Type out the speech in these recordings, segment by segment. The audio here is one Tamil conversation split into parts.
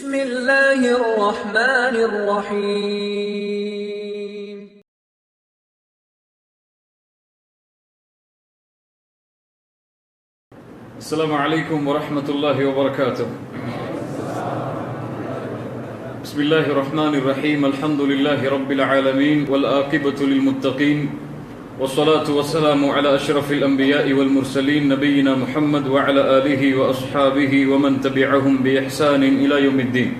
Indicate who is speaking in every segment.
Speaker 1: بسم الله الرحمن الرحيم
Speaker 2: السلام عليكم ورحمة الله وبركاته. بسم الله الرحمن الرحيم. الحمد لله رب العالمين والعاقبة للمتقين والصلاة والسلام على أشرف الأنبياء والمرسلين نبينا محمد وعلى آله وأصحابه ومن تبعهم بإحسان إلى يوم الدين.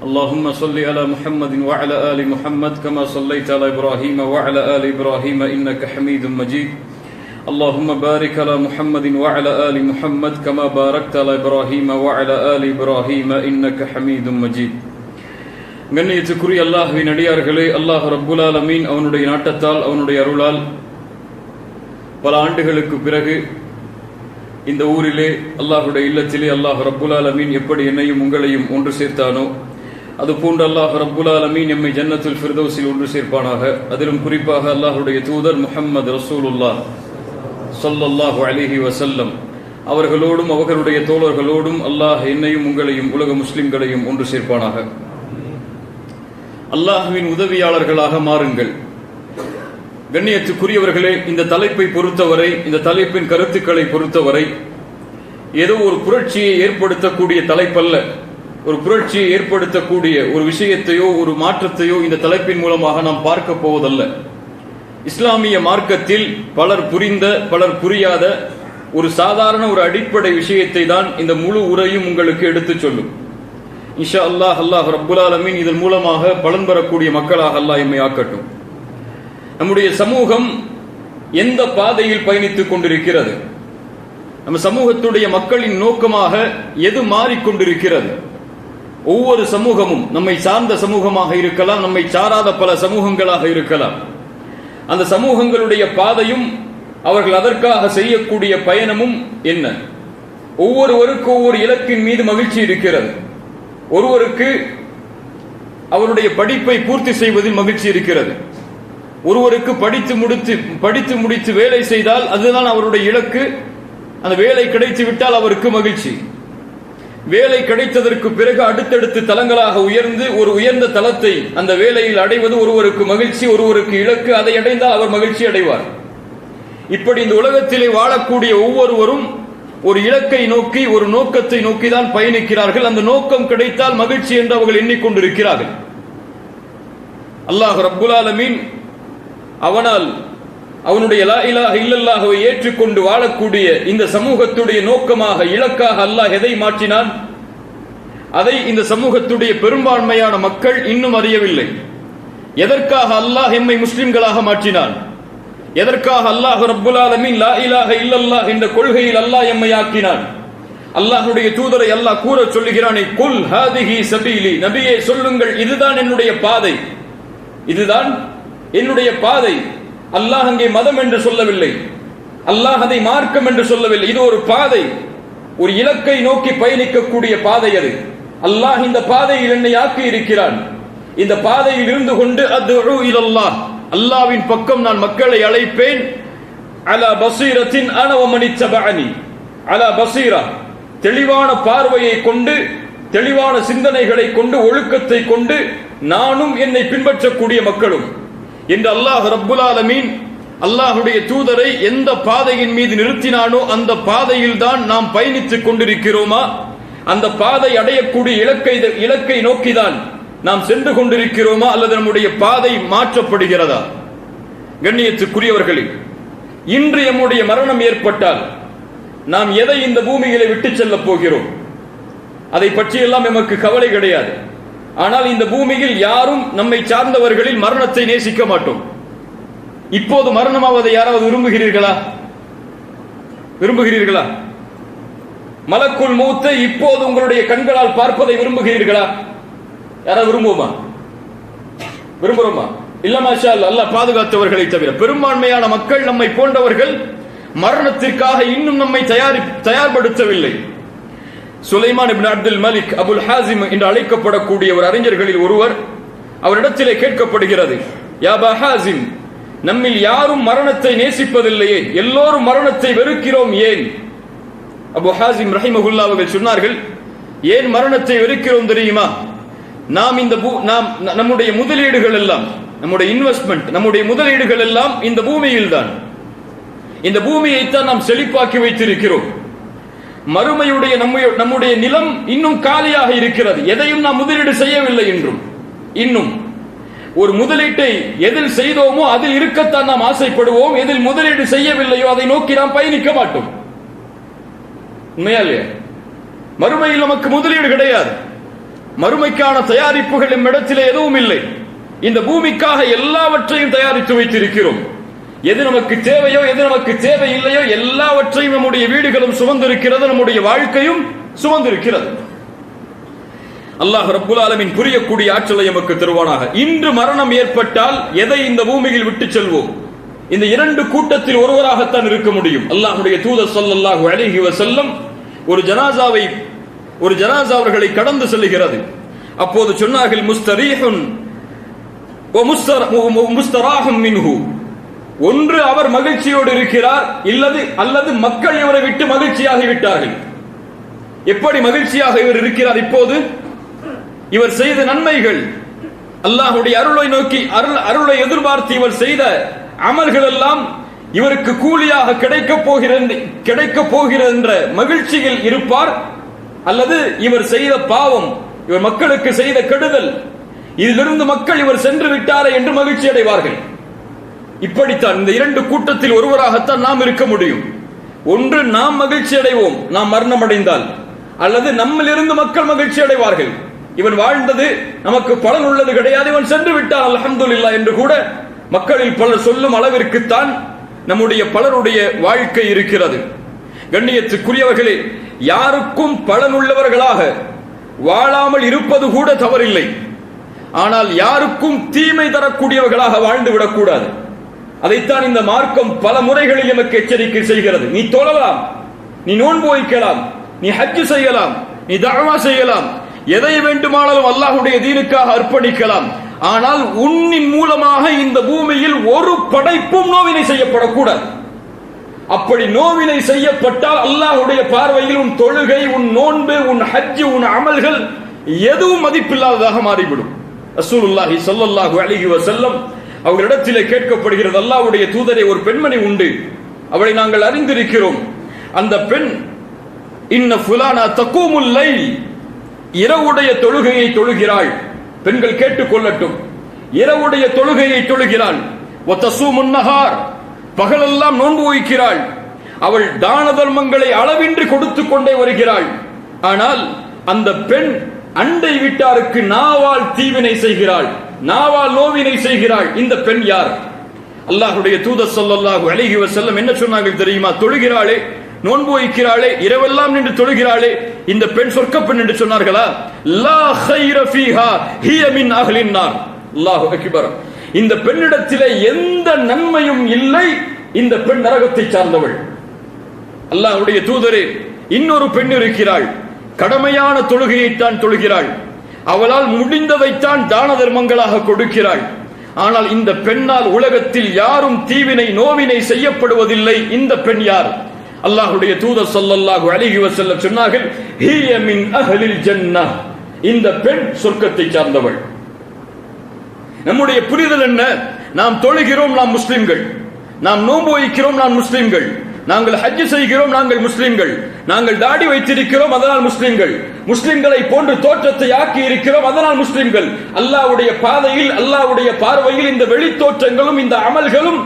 Speaker 2: اللهم صل على محمد وعلى آل محمد كما صليت على إبراهيم وعلى آل إبراهيم إنك حميد مجيد. اللهم بارك على محمد وعلى آل محمد كما باركت على إبراهيم وعلى آل إبراهيم إنك حميد مجيد. கண்ணியத்துக்குரிய அல்லாஹ்வின் அடியார்களே, அல்லாஹ் ரப்புல் ஆலமீன் அவனுடைய நாட்டத்தால் அவனுடைய அருளால் பல ஆண்டுகளுக்கு பிறகு இந்த ஊரிலே அல்லாஹுடைய இல்லத்திலே அல்லாஹ் ரப்புல் ஆலமீன் எப்படி என்னையும் உங்களையும் ஒன்று சேர்த்தானோ அதுபோன்று அல்லாஹ் ரப்புல் ஆலமீன் எம்மை ஜன்னத்துல் ஃபிர்தௌஸில் ஒன்று சேர்ப்பானாக. அதிலும் குறிப்பாக அல்லாஹுடைய தூதர் முஹம்மது ரசூலுல்லாஹ் ஸல்லல்லாஹு அலைஹி வஸல்லம் அவர்களோடும் அவர்களுடைய தோழர்களோடும் அல்லாஹ் என்னையும் உங்களையும் உலக முஸ்லிம்களையும் ஒன்று சேர்ப்பானாக. அல்லாஹ்வின் உதவியாளர்களாக மாறுங்கள். கண்ணியத்துக்குரியவர்களே, இந்த தலைப்பை பொறுத்தவரை, இந்த தலைப்பின் கருத்துக்களை பொறுத்தவரை ஏதோ ஒரு புரட்சியை ஏற்படுத்தக்கூடிய தலைப்பல்ல. ஒரு புரட்சியை ஏற்படுத்தக்கூடிய ஒரு விஷயத்தையோ ஒரு மாற்றத்தையோ இந்த தலைப்பின் மூலமாக நாம் பார்க்க போவதல்ல. இஸ்லாமிய மார்க்கத்தில் பலர் புரிந்த பலர் புரியாத ஒரு சாதாரண ஒரு அடிப்படை விஷயத்தை தான் இந்த முழு உரையும் உங்களுக்கு எடுத்துச் சொல்லும். இன்ஷா அல்லாஹ் அல்லாஹ் ரப்புல் ஆலமீன் இதன் மூலமாக பலன் பெறக்கூடிய மக்களாக அல்லாஹ் எம்மை ஆக்கட்டும். நம்முடைய சமூகம் எந்த பாதையில் பயணித்துக் கொண்டிருக்கிறது? நம்ம சமூகத்துடைய மக்களின் நோக்கமாக எது மாறிக்கொண்டிருக்கிறது? ஒவ்வொரு சமூகமும் நம்மை சார்ந்த சமூகமாக இருக்கலாம், நம்மை சாராத பல சமூகங்களாக இருக்கலாம். அந்த சமூகங்களுடைய பாதையும் அவர்கள் அதற்காக செய்யக்கூடிய பயணமும் என்ன? ஒவ்வொருவருக்கும் ஒவ்வொரு இலக்கின் மீது மகிழ்ச்சி இருக்கிறது. ஒருவருக்கு அவருடைய படிப்பை பூர்த்தி செய்வதில் மகிழ்ச்சி இருக்கிறது. ஒருவருக்கு படித்து முடித்து வேலை செய்தால் அதுதான் அவருடைய இலக்கு. அந்த வேலை கிடைத்து விட்டால் அவருக்கு மகிழ்ச்சி. வேலை கிடைத்ததற்கு பிறகு அடுத்தடுத்து தளங்களாக உயர்ந்து ஒரு உயர்ந்த தளத்தை அந்த வேலையில் அடைவது ஒருவருக்கு மகிழ்ச்சி, ஒருவருக்கு இலக்கு. அதை அடைந்தால் அவர் மகிழ்ச்சி அடைவார். இப்படி இந்த உலகத்திலே வாழக்கூடிய ஒவ்வொருவரும் ஒரு இலக்கை நோக்கி ஒரு நோக்கத்தை நோக்கிதான் பயணிக்கிறார்கள். அந்த நோக்கம் கிடைத்தால் மகிழ்ச்சி என்று அவர்கள் எண்ணிக்கொண்டிருக்கிறார்கள். அல்லாஹ் ரப்புல் ஆலமீன் அவனால் அவனுடைய லா இலாஹ இல்லல்லாஹ்வை ஏற்றுக்கொண்டு வாழக்கூடிய இந்த சமூகத்துடைய நோக்கமாக இலக்காக அல்லாஹ் எதை மாற்றினான்? அதை இந்த சமூகத்துடைய பெரும்பான்மையான மக்கள் இன்னும் அறியவில்லை. எதற்காக அல்லாஹ் எம்மை முஸ்லிம்களாக மாற்றினான்? எதற்காக அல்லாஹ் ரப்புல் ஆலமீன் லா இலாஹ இல்லல்லாஹ் என்ற கொள்கையில் அல்லாஹ் எம்மை ஆக்கினான்? அல்லாஹ்வுடைய தூதரை அல்லாஹ் கூற சொல்லுகிறானே, குல் ஹாதிஹி சபீலி, நபியே சொல்லுங்கள், இதுதான் என்னுடைய பாதை, இதுதான் என்னுடைய பாதை. அல்லாஹ் அங்கே மதம் என்று சொல்லவில்லை, அல்லாஹ் அதை மார்க்கம் என்று சொல்லவில்லை. இது ஒரு பாதை, ஒரு இலக்கை நோக்கி பயணிக்கக்கூடிய பாதை. அது அல்லாஹ் இந்த பாதையில் என்னை ஆக்கி இருக்கிறான். இந்த பாதையில் இருந்து கொண்டு அத்உ இலல்லாஹ், அல்லாஹ்வின் பக்கம் நான் மக்களை அழைப்பேன். அலா பஸீரத்தின் அன வ மன் இத்தபஅனி, அலா பஸீரா, தெளிவான பார்வையை கொண்டு, தெளிவான சிந்தனைகளை கொண்டு, ஒழுக்கத்தை கொண்டு நானும் என்னை பின்பற்றக்கூடிய மக்களும் என்று அல்லாஹ் ரப்புல் ஆலமீன் அல்லாஹுடைய தூதரை எந்த பாதையின் மீது நிறுத்தினானோ அந்த பாதையில் தான் நாம் பயணித்துக் கொண்டிருக்கிறோமா? அந்த பாதை அடையக்கூடிய இலக்கை நோக்கிதான் நாம் சென்று கொண்டிருக்கிறோமா? அல்லது நம்முடைய பாதை மாற்றப்படுகிறதா? கண்ணியத்துக்குரியவர்களே, இன்று நம்முடைய மரணம் ஏற்பட்டால் நாம் எதை இந்த பூமியிலே விட்டு செல்ல போகிறோம்? அதை பற்றியெல்லாம் நமக்கு கவலை கிடையாது. ஆனால் இந்த பூமியில் யாரும் நம்மை சார்ந்தவர்களில் மரணத்தை நேசிக்க மாட்டோம். இப்போது மரணமாவதை யாராவது விரும்புகிறீர்களா? மலக்குல் மௌத்தை இப்போது உங்களுடைய கண்களால் பார்ப்பதை விரும்புகிறீர்களா? யாராவது விரும்புறோமா? இல்ல மாஷா அல்லாஹ், அல்லாஹ் பாதுகாத்தவர்களை தவிர பெரும்பான்மையான மக்கள் நம்மை போன்றவர்கள் மரணத்திற்காக இன்னும் நம்மை தயார்படுத்தவில்லை. சுலைமான் இப்னு அப்துல் மலிக் அபுல் ஹாசிம் என்று அழைக்கப்படக்கூடிய ஒரு அறிஞர்களில் ஒருவர், அவரிடத்திலே கேட்கப்படுகிறது, யா அபா ஹாசிம், நம்மில் யாரும் மரணத்தை நேசிப்பதில்லையே, எல்லோரும் மரணத்தை வெறுக்கிறோம், ஏன்? அபு ஹாசிம் ரஹிமஹுல்லாஹ் அவர்கள் சொன்னார்கள், ஏன் மரணத்தை வெறுக்கிறோம் தெரியுமா? நாம் நம்முடைய முதலீடுகள் எல்லாம், நம்முடைய இன்வெஸ்ட்மெண்ட், நம்முடைய முதலீடுகள் எல்லாம் இந்த பூமியில் தான். இந்த பூமியைத்தான் நாம் செழிப்பாக்கி வைத்திருக்கிறோம். மறுமையுடைய நம்முடைய நிலம் இன்னும் காலியாக இருக்கிறது. எதையும் நாம் முதலீடு செய்யவில்லை என்றும். இன்னும் ஒரு முதலீட்டை எதில் செய்தோமோ அதில் இருக்கத்தான் நாம் ஆசைப்படுவோம். எதில் முதலீடு செய்யவில்லையோ அதை நோக்கி நாம் பயணிக்க மாட்டோம். உண்மையா இல்லையா? மறுமையில் நமக்கு முதலீடு கிடையாது. மறுமைக்கான தயாரிப்புகள் நம்மிடத்தில் எதுவும் இல்லை. இந்த பூமிக்காக எல்லாவற்றையும் தயாரித்து வைத்திருக்கிறோம். எது நமக்கு தேவையோ எது நமக்கு தேவை இல்லையோ எல்லாவற்றையும் நம்முடைய வீடுகளும் சுமந்திருக்கிறது, நம்முடைய வாழ்க்கையும் சுமந்திருக்கிறது. அல்லாஹ் ரப்புல் ஆலமீன் புரியக்கூடிய ஆற்றலை நமக்கு தருவானாக. இன்று மரணம் ஏற்பட்டால் எதை இந்த பூமியில் விட்டு செல்வோம்? இந்த இரண்டு கூட்டத்தில் ஒருவராகத்தான் இருக்க முடியும். அல்லாஹ்வுடைய தூதர் ஸல்லல்லாஹு அலைஹி வஸல்லம் ஒரு ஜனாஸா அவர்களை கடந்து செல்கிறது. அப்போது சொன்னார்கள், முஸ்தரீஹுன் வ முஸ்தராஹும் மின்ஹு. ஒன்று அவர் மகிழ்ச்சியோடு இருக்கிறார், அல்லது மக்கள் இவரை விட்டு மகிழ்ச்சியாகி விட்டார்கள். எப்படி மகிழ்ச்சியாக இவர் இருக்கிறார்? இப்போது இவர் செய்த நன்மைகள், அல்லாஹ்வுடைய அருளை நோக்கி அருளை எதிர்பார்த்து இவர் செய்த அமல்கள் எல்லாம் இவருக்கு கூலியாக கிடைக்க போகிற என்ற மகிழ்ச்சியில் இருப்பார். அல்லது இவர் செய்த பாவம், இவர் மக்களுக்கு செய்த கெடுதல், இதிலிருந்து மக்கள் இவர் சென்று விட்டாரே என்று மகிழ்ச்சி அடைவார்கள். இப்படித்தான் இந்த இரண்டு கூட்டத்தில் ஒருவராகத்தான் நாம் இருக்க முடியும். ஒன்று நாம் மகிழ்ச்சி அடைவோம் நாம் மரணம் அடைந்தால், அல்லது நம்மிலிருந்து மக்கள் மகிழ்ச்சி அடைவார்கள். இவன் வாழ்ந்தது நமக்கு பலன் உள்ளது கிடையாது, இவன் சென்று விட்டான் அல்ஹம்துலில்லாஹ் என்று கூட மக்களில் பலர் சொல்லும் அளவிற்குத்தான் நம்முடைய பலருடைய வாழ்க்கை இருக்கிறது. கண்ணியத்துக்குரியவர்களே, யாருக்கும் பலனுள்ளவர்களாக வாழாமல் இருப்பது கூட தவறில்லை. ஆனால் யாருக்கும் தீமை தரக்கூடியவர்களாக வாழ்ந்து விடக்கூடாது. அதைத்தான் இந்த மார்க்கம் பல முறைகளில் நமக்கு எச்சரிக்கை செய்கிறது. நீ தொழலாம், நீ நோன்பு வைக்கலாம், நீ ஹஜ் செய்யலாம், நீ தஅவா செய்யலாம், எதை வேண்டுமானாலும் அல்லாஹ்வுடைய தீனுக்காக அர்ப்பணிக்கலாம். ஆனால் உன்னின் மூலமாக இந்த பூமியில் ஒரு படைப்பும் நோவினை செய்யப்படக்கூடாது. அப்படி நோவினை செய்யப்பட்டால் அல்லாஹ்வுடைய பார்வையில் உன் தொழுகை, உன் நோன்பு, உன் ஹஜ், உன் அமல்கள் எதுவும் மதிப்பில்லாததாக மாறிவிடும். ரசூலுல்லாஹி ஸல்லல்லாஹு அலைஹி வஸல்லம் அவர்களிடத்திலே கேட்கப்படுகிறது, அல்லாஹ்வுடைய தூதரே, ஒரு பெண்மணி உண்டு, அவளை நாங்கள் அறிந்திருக்கிறோம். அந்த பெண் இன்ன ஃபுலானா தகூமுல் லைல், இரவுடைய தொழுகையை தொழுகிறாள். பெண்கள் கேட்டுக்கொள்ளட்டும், இரவுடைய தொழுகையை தொழுகிறாள். வ தஸூமுன் நஹார், பகலெல்லாம் நோன்பு வைக்கிறாள். அவள் தான தர்மங்களை அளவின்றி கொடுத்து கொண்டே வருகிறாள். ஆனால் அந்த பெண் அண்டை வீட்டாருக்கு நாவால் தீவினை செய்கிறாள், நாவால் நோவினை செய்கிறாள். இந்த பெண் யார்? அல்லாஹ்வுடைய தூதர் ஸல்லல்லாஹு அலைஹி வஸல்லம் என்ன சொன்னார்கள் தெரியுமா? தொழுகிறாளே, நோன்பு வைக்கிறாளே, இரவெல்லாம் நின்று தொழுகிறாளே, இந்த பெண் சொர்க்க பெண் என்று சொன்னார்களா? லா கைர ஃபீஹா ஹிய மின் அஹ்லின் நார். அல்லாஹு அக்பர். இந்த பெண்ணிடத்திலே எந்த நன்மையும் இல்லை, இந்த பெண் நரகத்தை சார்ந்தவள். அல்லாஹ்வுடைய தூதரே, இன்னொரு பெண் இருக்கிறாள், கடமையான தொழுகையைத்தான் தொழுகிறாள், அவளால் முடிந்ததைத்தான் தான தர்மங்களாக கொடுக்கிறாள். ஆனால் இந்த பெண்ணால் உலகத்தில் யாரும் தீவினை நோவினை செய்யப்படுவதில்லை. இந்த பெண் யார்? அல்லாஹ்வுடைய தூதர் ஸல்லல்லாஹு அலைஹி வஸல்லம் சொன்னார்கள், ஹிய மின் அஹ்லில் ஜன்னah, இந்த பெண் சொர்க்கத்தை சார்ந்தவள். நம்முடைய புரிதல் என்ன? நாம் தொழுகிறோம், நாம் முஸ்லிம்கள். நாம் நோன்பு வைக்கிறோம், நாம் முஸ்லிம்கள். நாங்கள் ஹஜ் செய்கிறோம், நாங்கள் முஸ்லிம்கள். நாங்கள் தாடி வைத்திருக்கிறோம், அதனால் முஸ்லிம்கள். முஸ்லிம்களை போன்று தோற்றத்தை ஆக்கி இருக்கிறோம், அதனால் முஸ்லிம்கள். அல்லாஹ்வுடைய பாதையில், அல்லாஹ்வுடைய பார்வையில் இந்த வெளித்தோற்றங்களும் இந்த அமல்களும்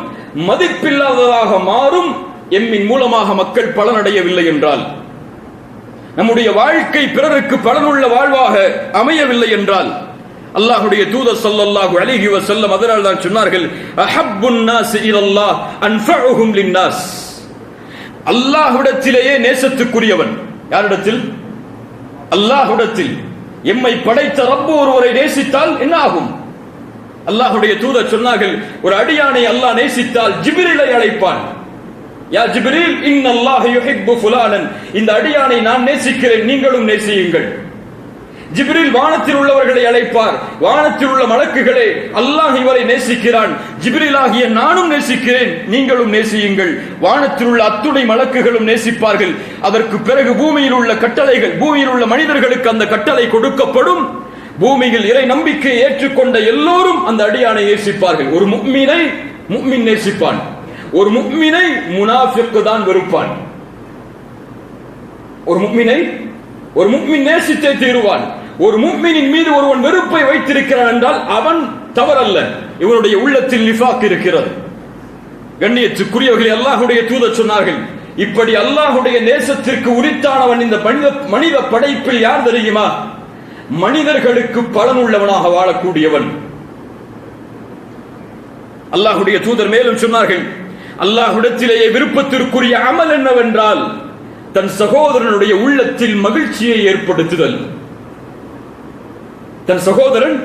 Speaker 2: மதிப்பில்லாததாக மாறும். எம்மின் மூலமாக மக்கள் பலனடையவில்லை என்றால், நம்முடைய வாழ்க்கை பிறருக்கு பலனுள்ள வாழ்வாக அமையவில்லை என்றால், அல்லாஹ்வுடைய தூதர் ஸல்லல்லாஹு அலைஹி வஸல்லம் அதனால் தான் சொன்னார்கள், அஹப்புன் நாஸ் இலல்லாஹ் அன்ஃபஉஹும் லின்னாஸ். அல்லாஹ்விடத்திலேயே நேசத்துக்குரியவன் யாரிடத்தில்? அல்லாஹ்விடத்தில். எம்மை படைத்த ரப்பு ஒருவரை நேசித்தால் என்ன ஆகும்? அல்லாஹ்வுடைய தூதர் சொன்னார்கள், ஒரு அடியானை அல்லாஹ் நேசித்தால் ஜிப்ரீலை அழைப்பான். யா ஜிப்ரீல், இன்னல்லாஹ யுஹிப்பு ஃபுலானன், இந்த அடியானை நான் நேசிக்கிறேன், நீங்களும் நேசியுங்கள். ஜிப்ரீல் வானத்தில் உள்ளவர்களை அழைப்பார். வானத்தில் உள்ள மலக்குகளே, அல்லாஹ் இவரை நேசிக்கிறான், ஜிப்ரீல் ஆகிய நானும் நேசிக்கிறேன், நீங்களும் நேசியுங்கள். வானத்தில் உள்ள அத்துணை மலக்குகளும் நேசிப்பார்கள். அதற்கு பிறகு பூமியில் உள்ள கட்டளைகள், பூமியில் உள்ள மனிதர்களுக்கு அந்த கட்டளை கொடுக்கப்படும். பூமியில் இறை நம்பிக்கையை ஏற்றுக்கொண்ட எல்லோரும் அந்த அடியானை நேசிப்பார்கள். ஒரு முஃமினை முஃமின் நேசிப்பான், ஒரு முஃமினை முனாஃபிக் தான் வெறுப்பான். ஒரு முஃமினை ஒரு முஃமின் நேசித்தே தீருவான். ஒரு முஃமினின் மீது ஒருவன் வெறுப்பை வைத்திருக்கிறான் என்றால் அவன் தவறல்ல, இவனுடைய உள்ளத்தில் நிஃபாக் இருக்கிறது. கண்ணியத்துக்குரியவர்களே, அல்லாஹ்வுடைய தூதர் சொன்னார்கள், இப்படி அல்லாஹ்வுடைய நேசத்திற்கு உரித்தானவன் இந்த மனித படைப்பில் யார் தெரியுமா? மனிதர்களுக்கு பலனுள்ளவனாக வாழக்கூடியவன். அல்லாஹ்வுடைய தூதர் மேலும் சொன்னார்கள், அல்லாஹ்விடத்திலேயே விருப்பத்திற்குரிய அமல் என்னவென்றால் தன் சகோதரனுடைய உள்ளத்தில் மகிழ்ச்சியை ஏற்படுத்துதல். தன் சகோதரன்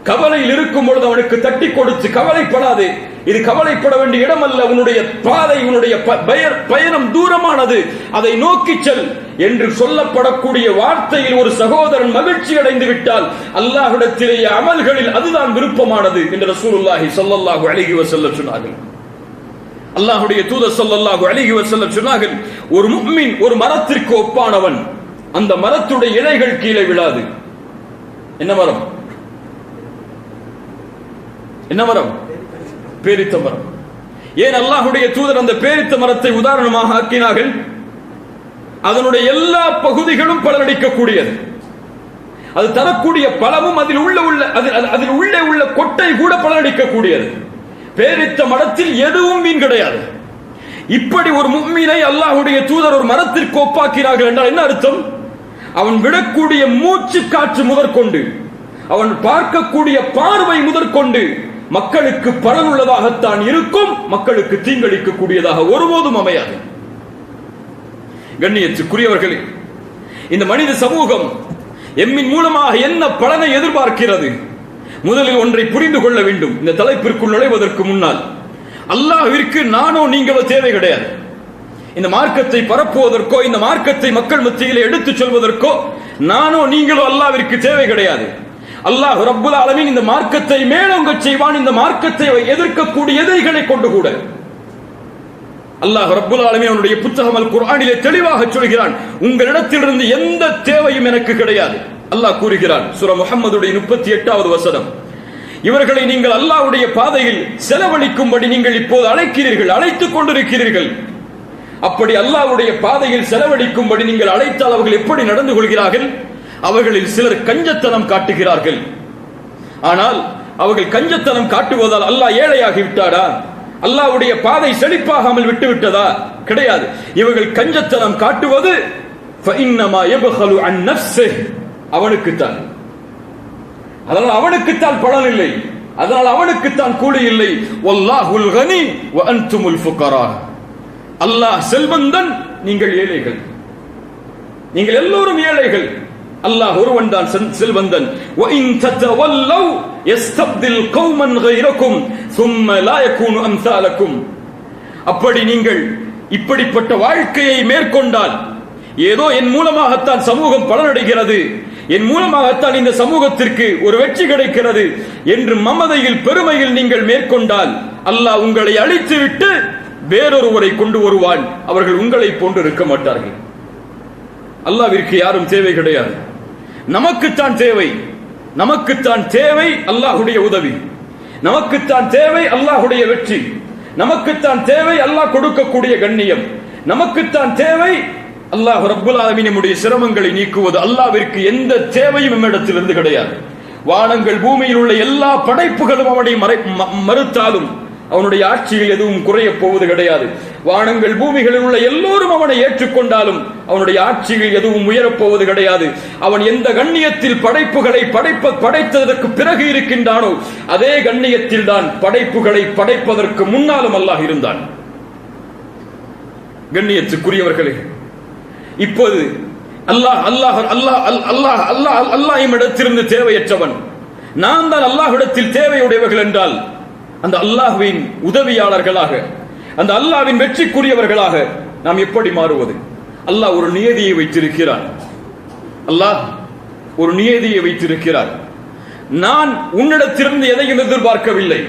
Speaker 2: கவலையில் இருக்கும் பொழுது அவனுக்கு தட்டி கொடுத்து, கவலைப்படாதே, இது கவலைப்பட வேண்டிய இடம் அல்ல, உன்னுடைய பாதை, உன்னுடைய பயணம் தூரமானது, அதை நோக்கி செல் என்று சொல்லப்படக்கூடிய வார்த்தையில் ஒரு சகோதரன் மகிழ்ச்சி அடைந்து விட்டால் அல்லாஹ்விடத்திலேயே அமல்களில் அதுதான் விருப்பமானது என்று ரசூலுல்லாஹி ஸல்லல்லாஹு அலைஹி வஸல்லம் சொன்னார்கள். அல்லாஹ்வுடைய தூதர் ஸல்லல்லாஹு அலைஹி வஸல்லம் சொன்னார்கள், ஒரு முஃமின் ஒரு மரத்திற்கு ஒப்பானவன், அந்த மரத்துடைய இலைகள் கீழே விழாது. என்ன மரம்? என்ன மரம்? பேரித்த மரம். ஏன் அல்லாஹ்வுடைய தூதர் அந்த பேரித்த மரத்தை உதாரணமாக ஆக்கினார்கள்? அதனுடைய எல்லா பகுதிகளும் பலனளிக்கக்கூடியது. அது தரக்கூடிய பலமும் அதில் உள்ளே உள்ள கொட்டை கூட பலனளிக்கக்கூடியது. பேரித்த மரத்தில் எதுவும் மீன் கிடையாது. இப்படி ஒரு முஃமினை அல்லாஹ்வுடைய தூதர் ஒரு மரத்திற்கு ஒப்பாக்கினார்கள் என்றால் என்ன அர்த்தம்? அவன் விடக்கூடிய மூச்சு காற்று முதற்கொண்டு, அவன் பார்க்கக்கூடிய பார்வை முதற்கொண்டு மக்களுக்கு பலனுள்ளதாகத்தான் இருக்கும், மக்களுக்கு தீங்களிக்கக்கூடியதாக ஒருபோதும் அமையாது. கண்ணியத்துக்குரியவர்களே, இந்த மனித சமூகம் எம்மின் மூலமாக என்ன பலனை எதிர்பார்க்கிறது? முதலில் ஒன்றை புரிந்து கொள்ள வேண்டும். இந்த தலைப்பிற்குள் நுழைவதற்கு முன்னால் அல்லாஹ்விற்கு நானோ நீங்களோ தேவை கிடையாது. இந்த மார்க்கத்தை பரப்புவதற்கோ, இந்த மார்க்கத்தை மக்கள் மத்தியிலே எடுத்துச் சொல்வதற்கோ நானோ நீங்களோ அல்லாஹ்விற்கு தேவை கிடையாது. அல்லாஹ் ரப்புல் ஆலமீன் இந்த மார்க்கத்தை மேலோங்க செய்வான். இந்த மார்க்கத்தை எதிர்க்கக்கூடிய எதிரிகளை கொண்டு கூட அல்லாஹ் ரப்புல் ஆலமீன் அவனுடைய புத்தகம் அல் குர்ஆனிலே தெளிவாக சொல்கிறான், உங்களிடத்திலிருந்து எந்த தேவையும் எனக்கு கிடையாது. அல்லாஹ் கூறுகிறான் சூரா முஹம்மதுடைய 38வது வசனம், இவர்களை நீங்கள் அல்லாஹ்வுடைய பாதையில் செலவழிக்கும்படி நீங்கள் இப்போது அழைக்கிறீர்கள், அழைத்துக் கொண்டிருக்கிறீர்கள். அப்படி அல்லாஹ்வுடைய பாதையில் செலவழிக்கும்படி நீங்கள் அழைத்தால் அவர்கள் எப்படி நடந்து கொள்கிறார்கள்? அவர்களில் சிலர் கஞ்சத்தனம் காட்டுகிறார்கள். ஆனால் அவர்கள் கஞ்சத்தனம் காட்டுவதால் அல்லாஹ் ஏழையாகி விட்டாரா? அல்லாஹ்வுடைய பாதை செழிப்பாகாமல் விட்டு விட்டதா? கிடையாது. இவர்கள் கஞ்சத்தனம் காட்டுவது ஃபஇன்னமா யப்கலு அன் நஃப்ஸிஹி, அவனுக்குத்தான். அதனால் அவனுக்குத்தான் பலன் இல்லை, அதனால் அவனுக்குத்தான் கூலி இல்லை. வல்லாஹுல் கனி வ அன்துமுல் ஃபுகரா, அல்லாஹ் செல்வந்தன், நீங்கள் ஏழைகள், நீங்கள் எல்லோரும் ஏழைகள். அல்லாஹ் ஒருவன் தான் செல்வந்தன். வ இன் ததவல்லௌ யஸ்தப்தில் கௌமன் கைரக்கும் ثم لا يكون அம்சாலக்கும். அப்படி நீங்கள் இப்படிப்பட்ட வாழ்க்கையை மேற்கொண்டால், ஏதோ என் மூலமாகத்தான் சமூகம் பலனடைகிறது, என் மூலமாகத்தான் இந்த சமூகத்திற்கு ஒரு வெற்றி கிடைக்கிறது என்று மமதையில் பெருமையில் நீங்கள் மேற்கொண்டால் அல்லாஹ் உங்களை அழித்துவிட்டு வேறொருவரை கொண்டு வருவான். அவர்கள் உங்களை போன்று இருக்க மாட்டார்கள். அல்லாஹ்விற்கு யாரும் தேவை கிடையாது. நமக்குத்தான் தேவை, நமக்குத்தான் தேவை அல்லாஹ்வுடைய உதவி, நமக்குத்தான் தேவை அல்லாஹ்வுடைய வெற்றி, நமக்குத்தான் தேவை அல்லாஹ் கொடுக்கக்கூடிய கண்ணியம், நமக்குத்தான் தேவை அல்லாஹ் ரப்புல் ஆலமீன் நம்முடைய சிரமங்களை நீக்குவது. அல்லாஹ்விற்கு எந்த தேவையும் நம்மிடத்திலிருந்து கிடையாது. வானங்கள் பூமியில் உள்ள எல்லா படைப்புகளும் அவனை மறுத்தாலும் அவனுடைய ஆட்சியில் எதுவும் குறைய போவது கிடையாது. வானங்கள் பூமிகளில் உள்ள எல்லோரும் அவனை ஏற்றுக்கொண்டாலும் அவனுடைய ஆட்சியில் எதுவும் உயரப்போவது கிடையாது. அவன் எந்த கண்ணியத்தில் படைப்புகளை படைத்ததற்கு பிறகு இருக்கின்றானோ அதே கண்ணியத்தில் தான் படைப்புகளை படைப்பதற்கு முன்னாலும் அல்லாஹ் இருந்தான். கண்ணியத்துக்குரியவர்களே, இப்போது அல்லாஹ் அல்லாஹ் அல்லாஹ் அல்லாஹ் அல்லாஹ் அல்லாஹ்விடத்திலிருந்து தேவையற்றவன், நாம் தான் அல்லாஹ்விடத்தில் தேவையுடையவர்கள் என்றால் அந்த அல்லாஹ்வின் உதவியாளர்களாக, அந்த அல்லாஹ்வின் வெற்றிக்குரியவர்களாக நாம் எப்படி மாறுவது? அல்லாஹ் ஒரு நியதியை வைத்திருக்கிறான். அல்லாஹ் ஒரு நியதியை வைத்திருக்கிறார். நான் உன்னிடத்திலிருந்து எதையும் எதிர்பார்க்கவில்லை.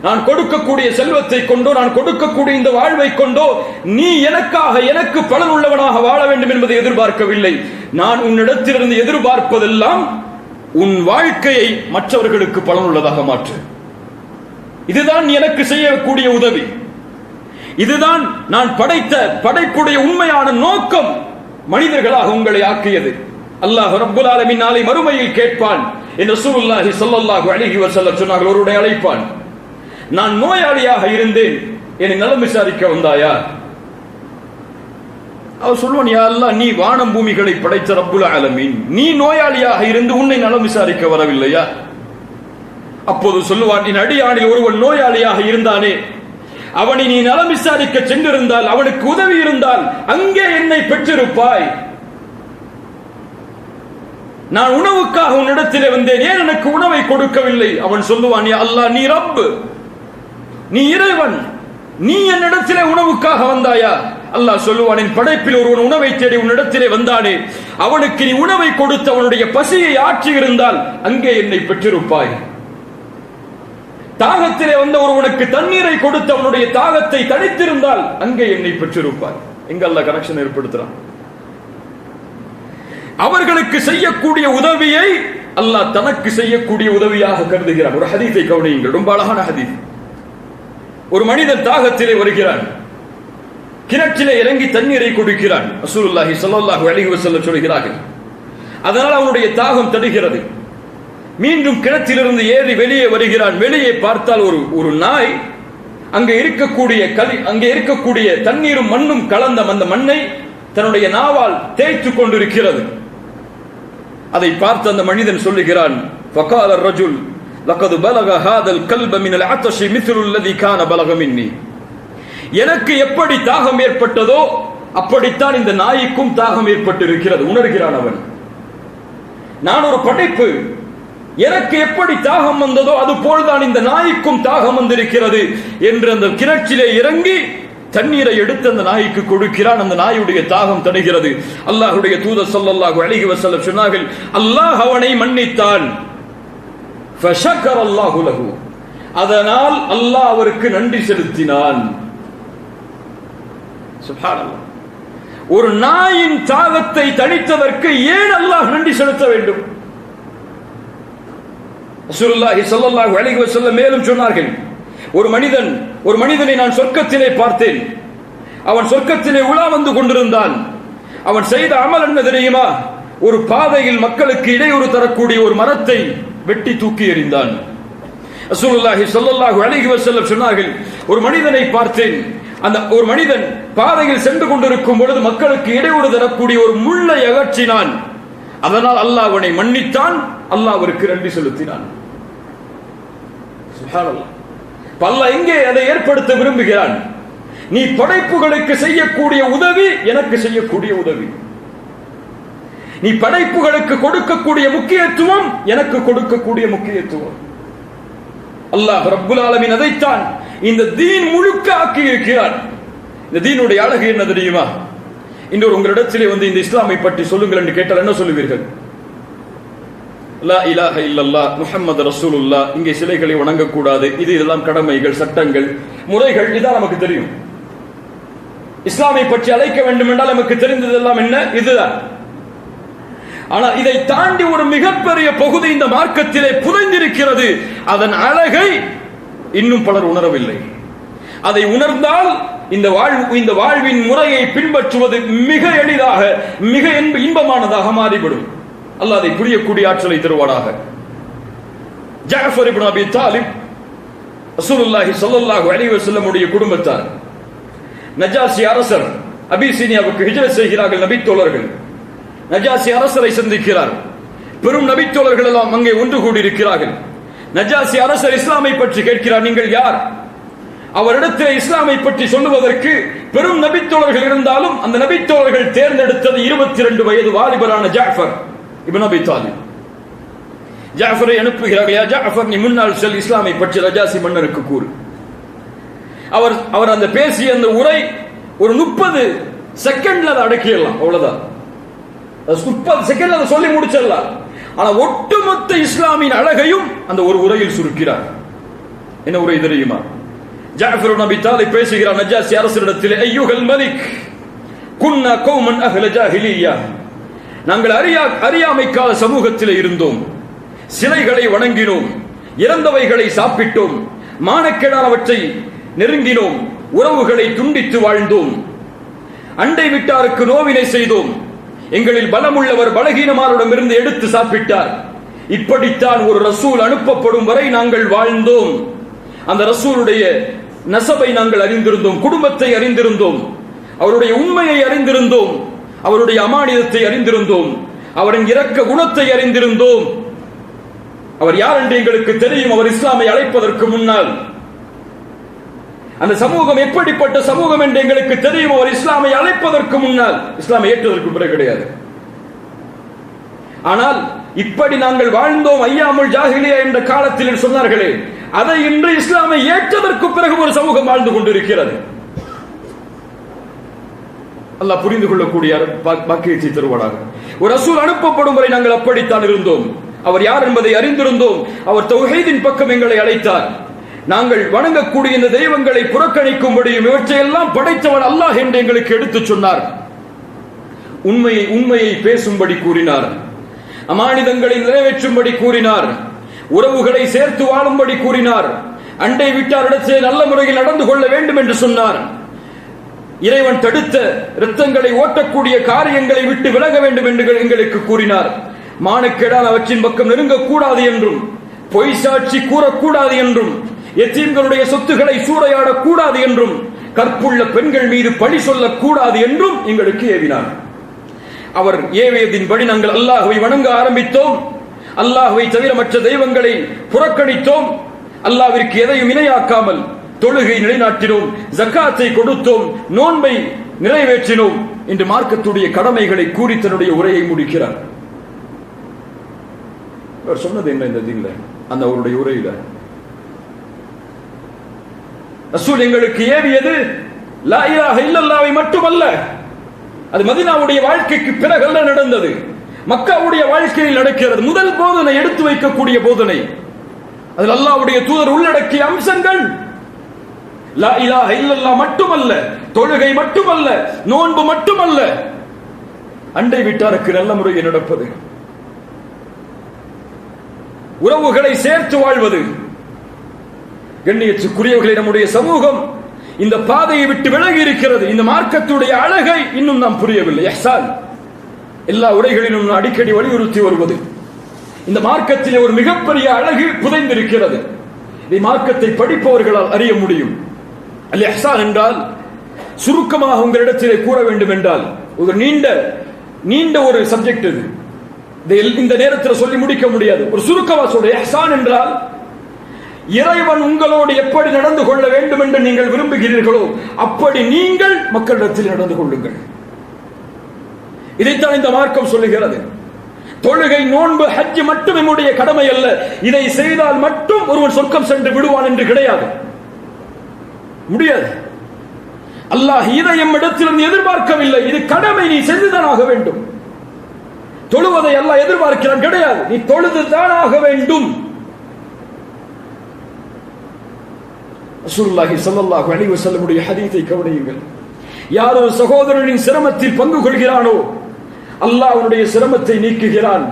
Speaker 2: நான் கொடுக்கக்கூடிய செல்வத்தை கொண்டோ, நான் கொடுக்கக்கூடிய இந்த வாழ்வை கொண்டோ நீ எனக்காக எனக்கு பலன் உள்ளவனாக வாழ வேண்டும் என்பதை எதிர்பார்க்கவில்லை. நான் உன்னிடத்திலிருந்து எதிர்பார்ப்பதெல்லாம் உன் வாழ்க்கையை மற்றவர்களுக்கு பலன் உள்ளதாக மாற்று. இதுதான் எனக்கு செய்யக்கூடிய உதவி. இதுதான் நான் படைத்த படைப்புடைய உண்மையான நோக்கம். மனிதர்களாக உங்களை ஆக்கியது. அல்லாஹ் ரப்புல் ஆலமீன் நாளை மறுமையில் கேட்பான் என்று ரசூலுல்லாஹி ஸல்லல்லாஹு அலைஹி வஸல்லம் சொன்னார்கள். ஒருவரை அழைப்பான், நான் நோயாளியாக இருந்தேன், என்னை நலம் விசாரிக்க வந்தாயா? அவர் சொல்வான், யா அல்லாஹ், நீ வானம் பூமிகளை படைத்த ரப்புல் ஆலமீன், நீ நோயாளியாக இருந்து உன்னை நலம் விசாரிக்க வரவில்லையா? அப்போது சொல்லுவான், என் அடியானில் ஒருவன் நோயாளியாக இருந்தானே, அவனை நீ நலம் விசாரிக்க சென்றிருந்தால், அவனுக்கு உதவி இருந்தால் அங்கே என்னை பெற்றிருப்பாய். நான் உணவுக்காக உன்னிடத்திலே வந்தேன், ஏன் எனக்கு உணவை கொடுக்கவில்லை? அவன் சொல்லுவான், யா அல்லாஹ், நீ ரப்பு, நீ இறைவன், நீ என்னிடத்திலே உணவுக்காக வந்தாயா? அல்லாஹ் சொல்லுவான், என் படைப்பில் ஒருவன் உணவை தேடி உன்னிடத்திலே வந்தானே, அவனுக்கு நீ உணவை கொடுத்து அவனுடைய பசியை ஆற்றி இருந்தால் அங்கே என்னை பெற்றிருப்பாய். தாகத்திலே வந்த ஒருவனுக்கு தண்ணீரை கொடுத்து அவனுடைய தாகத்தை தணித்திருந்தால் அங்கே என்னை பெற்றிருப்பாய். எங்க அல்லாஹ் கனெக்ஷன் ஏற்படுத்துறான். அவர்களுக்கு செய்யக்கூடிய உதவியை அல்லாஹ் தனக்கு செய்யக்கூடிய உதவியாக கருதுகிறான். ஒரு ஹதீஸை கவனியுங்கள், ரொம்ப அழகான ஹதீஸ். ஒரு மனிதன் தாகத்திலே வருகிறான், கிணற்றிலே இறங்கி தண்ணீரை கொடுக்கிறான். ரசூலுல்லாஹி ஸல்லல்லாஹு அலைஹி வஸல்லம் சொல்கிறார்கள், அதனால் அவனுடைய தாகம் தடுகிறது. மீண்டும் கிணற்றிலிருந்து ஏறி வெளியே வருகிறான். வெளியே பார்த்தால் ஒரு நாய் அங்கே இருக்கக்கூடிய தண்ணீரும் மண்ணும் கலந்த அந்த மண்ணை தன்னுடைய நாவால் தேய்த்து கொண்டிருக்கிறது. அதை பார்த்து அந்த மனிதன் சொல்லுகிறான், ஃபகால الرجل لقد بلغ هذا الكلب من العطش مثل الذي كان بلغ مني. எனக்கு எப்படி தாகம் ஏற்பட்டதோ அப்படித்தான் இந்த நாய்க்கும் தாகம் ஏற்பட்டிருக்கிறது. உணர்கிறான் அவன், நான் ஒரு படைப்பு, எனக்கு எப்படி தாகம் வந்ததோ அது போல்தான் இந்த நாய்க்கும் தாகம் வந்திருக்கிறது என்று அந்த கிணற்றிலே இறங்கி தண்ணீரை எடுத்து அந்த நாய்க்கு கொடுக்கிறான். அந்த நாயுடைய தாகம் தடுகிறது. அல்லாஹ்வுடைய தூதர் ஸல்லல்லாஹு அலைஹி வஸல்லம் சொன்னார்கள், அல்லாஹ் அவனை மன்னித்தான். ஃபஷக்கர அல்லாஹு லஹு, அதனால் அல்லாஹ் அவருக்கு நன்றி செலுத்தினான். சுப்ஹானல்லாஹ். ஒரு நாயின் தாகத்தை தணித்ததற்கு ஏன் அல்லாஹ் நன்றி செலுத்த வேண்டும்? ரசூலுல்லாஹி ஸல்லல்லாஹு அலைஹி வஸல்லம் மேலும் சொன்னார்கள், ஒரு மனிதனை நான் சொர்க்கத்திலே பார்த்தேன். அவன் சொர்க்கத்திலே உலா வந்து கொண்டிருந்தான். அவன் செய்த அமல் என்ன தெரியுமா? ஒரு பாதையில் மக்களுக்கு இடையூறு தரக்கூடிய ஒரு மரத்தை வெட்டி தூக்கி எறிந்தான். ரசூலுல்லாஹி ஸல்லல்லாஹு அலைஹி வஸல்லம் சொன்னார்கள், ஒரு மனிதனை பார்த்தேன். அந்த ஒரு மனிதன் பாதையில் சென்று கொண்டிருக்கும் பொழுது மக்களுக்கு இடையூறு தரக்கூடிய ஒரு முள்ளை அகற்றினான். அதனால் அல்லாஹ் அவனை மன்னித்தான். அல்லாஹ் அவருக்கு நன்றி செலுத்தினான். சுப்ஹானல்லாஹ். அல்லாஹ் எங்கே அதை ஏற்படுத்த விரும்புகிறான்? நீ படைப்புகளுக்கு செய்யக்கூடிய உதவி எனக்கு செய்யக்கூடிய உதவி, நீ படைப்புகளுக்கு கொடுக்கக்கூடிய முக்கியத்துவம் எனக்கு கொடுக்கக்கூடிய முக்கியத்துவம். அல்லாஹ் ரப்புல் ஆலமீன் அதைத்தான் இந்த தீன் முழுக்க ஆக்கி இருக்கிறான். இந்த தீனுடைய அழகு என்ன தெரியுமா? இன்னொரு உங்களிடத்திலே வந்து இந்த இஸ்லாமை பற்றி சொல்லுங்கள் என்று கேட்டால் என்ன சொல்லுவீர்கள்? லா இலாஹ இல்லல்லாஹ் முஹம்மது ரசூலுல்லாஹ். இங்கே சிலைகளை வணங்கக்கூடாது, இதெல்லாம் கடமைகள், சட்டங்கள், முறைகள், இதான் நமக்கு தெரியும். இஸ்லாமை பற்றி அழைக்க வேண்டும் என்றால் நமக்கு தெரிந்ததெல்லாம் என்ன? இதுதான். ஆனால் இதை தாண்டி ஒரு மிகப்பெரிய பகுதி இந்த மார்க்கத்திலே புதைந்திருக்கிறது. அதன் அழகை இன்னும் பலர் உணரவில்லை. அதை உணர்ந்தால் இந்த வாழ்வின் முறையை பின்பற்றுவது மிக எளிதாக, மிக இன்பமானதாக மாறிவிடும். அல்லாஹ் அதை புரியக்கூடிய ஆற்றலை தருவானாக. ஜஅஃபர் இப்னு அபி தாலிப் ரசூலுல்லாஹி ஸல்லல்லாஹு அலைஹி வஸல்லம் உடைய குடும்பத்தார். நஜாசி அரசர் அபிசீனியாவுக்கு ஹிஜ்ரத் செய்கிறார்கள் நபி தோழர்கள். நஜாசி அரசரை சந்திக்கிறார். பெரும் நபி தோழர்கள் எல்லாம் அங்கே ஒன்று கூடி இருக்கிறார்கள். நஜாசி அரசர் இஸ்லாமை பற்றி கேட்கிறார், நீங்கள் யார்? அவரிடத்தில் இஸ்லாமை பற்றி சொல்லுவதற்கு பெரும் நபித்தோழர்கள் இருந்தாலும் அந்த நபித்தோழர்கள் தேர்ந்தெடுத்தது 22 வயது வாலிபரான ஜஅஃபர் இப்னு அபி தாலிப். ஜஅஃபரை அனுப்புகிறார்கள், யா ஜஅஃபர், நீ முன்னால் செல், இஸ்லாமை பற்றி நஜாசி மன்னருக்கு கூறு. அவர் அந்த பேசிய அந்த உரை ஒரு 30 செகண்ட்ல அதை அடக்கிடலாம், அவ்வளவுதான். 30 செகண்ட்ல அதை சொல்லி முடிச்சிடலாம். ஆனா ஒட்டுமொத்த இஸ்லாமின் அழகையும் அந்த ஒரு உரையில் சுருக்கிறார். என்ன உரை தெரியுமா? ஜாஃபர் இப்னு அபி தாலிப் பேசுகிறார் நஜாஷி அரசரிடத்தில், ஐயுகல் மலிக் குன்னா கௌமன் அஹ்ல ஜாஹிலிய்யா, நாங்கள் அறியாமை கால சமூகத்தில் இருந்தோம், சிலைகளை வணங்கினோம், இறந்தவைகளை சாப்பிட்டோம், மானக்கேடானவற்றை நெருங்கினோம், உறவுகளை துண்டித்து வாழ்ந்தோம், அண்டை விட்டாருக்கு நோவினை செய்தோம், எங்களில் பலமுள்ளவர் பலகீனமானவரிடமிருந்து எடுத்து சாப்பிட்டார். இப்படித்தான் ஒரு ரசூல் அனுப்பப்படும் வரை நாங்கள் வாழ்ந்தோம். அந்த ரசூலுடைய நசபை நாங்கள் அறிந்திருந்தோம், குடும்பத்தை அறிந்திருந்தோம், அவருடைய உண்மையை அறிந்திருந்தோம், அவருடைய அமானிதத்தை அறிந்திருந்தோம், அவரின் இரக்க குணத்தை அறிந்திருந்தோம். அவர் யார் என்று எங்களுக்கு தெரியும். அவர் இஸ்லாமை அழைப்பதற்கு முன்னால் அந்த சமூகம் எப்படிப்பட்ட சமூகம் என்று எங்களுக்கு தெரியும். அவர் இஸ்லாமை அழைப்பதற்கு முன்னால், இஸ்லாமை ஏற்றதற்கு பிறகு கிடையாது. ஆனால் இப்படி நாங்கள் வாழ்ந்தோம் ஐயாமுல் ஜாஹிலியா என்ற காலத்தில் சொன்னார்களே, அதை இன்று இஸ்லாமை ஏற்றதற்கு பிறகு ஒரு சமூகம் வாழ்ந்து கொண்டிருக்கிறது. அல்லாஹ் புரிந்து கொள்ளக்கூடிய பாக்கியத்தை தருவானாக. ஒரு ரசூல் அனுப்பப்படும் வரை நாங்கள் அப்படித்தான் இருந்தோம். அவர் யார் என்பதை அறிந்திருந்தோம். அவர் தௌஹீதின் பக்கம் எங்களை அழைத்தார். நாங்கள் வணங்கக்கூடிய இந்த தெய்வங்களை புறக்கணிக்கும்படியும் இவற்றையெல்லாம் படைத்தவன் அல்லாஹ் என்று எங்களுக்கு எடுத்துச் சொன்னார். உண்மையை பேசும்படி கூறினார், அமானிதங்களை நிறைவேற்றும்படி கூறினார், உறவுகளை சேர்த்து வாழும்படி கூறினார், அண்டை வீட்டாரிடத்திலே நல்ல முறையில் நடந்து கொள்ள வேண்டும் என்று சொன்னார். இறைவன் தடுத்த இரத்தங்களை ஓட்டக்கூடிய காரியங்களை விட்டு விலக வேண்டும் என்று எங்களுக்கு கூறினார். மானக்கேடான அவற்றின் பக்கம் நெருங்கக்கூடாது என்றும், பொய் சாட்சி கூறக்கூடாது என்றும், எத்தீம்களுடைய சொத்துக்களை சூறையாடக்கூடாது என்றும், கற்புள்ள பெண்கள் மீது பழி சொல்லக்கூடாது என்றும் எங்களுக்கு ஏவினார். அவர் ஏவியதின்படி நாங்கள் அல்லாஹ்வை வணங்க ஆரம்பித்தோம். அல்லாஹ்வை தவிர மற்ற தெய்வங்களை புறக்கணித்தோம். அல்லாஹ்விற்கு எதையும் இணையாக்காமல் தொழுகை நிலைநாட்டினோம், ஜக்காத்தை கொடுத்தோம், நோன்பை நிறைவேற்றினோம் என்று மார்க்கத்துடைய கடமைகளை கூறி தன்னுடைய உரையை முடிக்கிறார். அவர் சொன்னது என்ன இந்த தீன்ல, அந்த அவருடைய உரையில ரசூல் எங்களுக்கு ஏவியது லா இலாஹ இல்லல்லாஹ்வை மட்டுமல்ல. அது மதீனாவுடைய வாழ்க்கைக்கு பிறகல்ல நடந்தது, மக்காவுடைய வாழ்க்கையில் நடக்கிறது. முதல் போதனை, எடுத்து வைக்கக்கூடிய போதனை, அதில் அல்லாஹ்வுடைய தூதர் உள்ளடக்கிய அம்சங்கள். லா இலாஹ இல்லல்லாஹ் மட்டுமல்ல, தொழுகை மட்டுமல்ல, நோன்பு மட்டுமல்ல, அண்டை வீட்டாருக்கு நல்ல முறையில் நடப்பது, உறவுகளை சேர்த்து வாழ்வது. கண்ணியத்துக்குரியவர்களை, நம்முடைய சமூகம் இந்த பாதையை விட்டு விலகி இருக்கிறது. இந்த மார்க்கத்துடைய அழகை இன்னும் நாம் புரியவில்லை. இஹ்சான் எல்லா உரைகளிலும் அடிக்கடி வலியுறுத்தி வருவது, இந்த மார்க்கத்திலே ஒரு மிகப்பெரிய அழகு புதைந்திருக்கிறது. இந்த மார்க்கத்தை படிப்பவர்களால் அறிய முடியும். அல் இஹ்சான் என்றால், சுருக்கமாக உங்களிடத்திலே கூற வேண்டும் என்றால், ஒரு நீண்ட ஒரு சப்ஜெக்ட் இது. இந்த நேரத்தில் சொல்லி முடிக்க முடியாது. ஒரு சுருக்கமா சொல்ற, இஹ்சான் என்றால் இறைவன் உங்களோடு எப்படி நடந்து கொள்ள வேண்டும் என்று நீங்கள் விரும்புகிறீர்களோ அப்படி நீங்கள் மக்களிடத்தில் நடந்து கொள்ளுங்கள். இதைத்தான் இந்த மார்க்கம் சொல்லுகிறது. தொழுகை, நோன்பு, ஹஜ் மட்டும் நம்முடைய கடமை அல்ல. இதை செய்தால் மட்டும் ஒருவன் சொர்க்கம் சென்று விடுவான் என்று கிடையாது, முடியாது. அல்லாஹ் இதை எம்மிடத்திலிருந்து எதிர்பார்க்கவில்லை. இது கடமை, நீ செய்துதான் ஆக வேண்டும். தொழுவதை அல்லாஹ் எதிர்பார்க்கிறான் கிடையாது, நீ தொழுதுதான் ஆக வேண்டும். ரசூலுல்லாஹி ஸல்லல்லாஹு அலைஹி வஸல்லம் உடைய ஹதீஸை கவனியுங்கள். யார் ஒரு சகோதரனின் சிரமத்தில் பங்கு கொள்கிறானோ அல்லாஹ் அவனுடைய சிரமத்தை நீக்குகிறான்.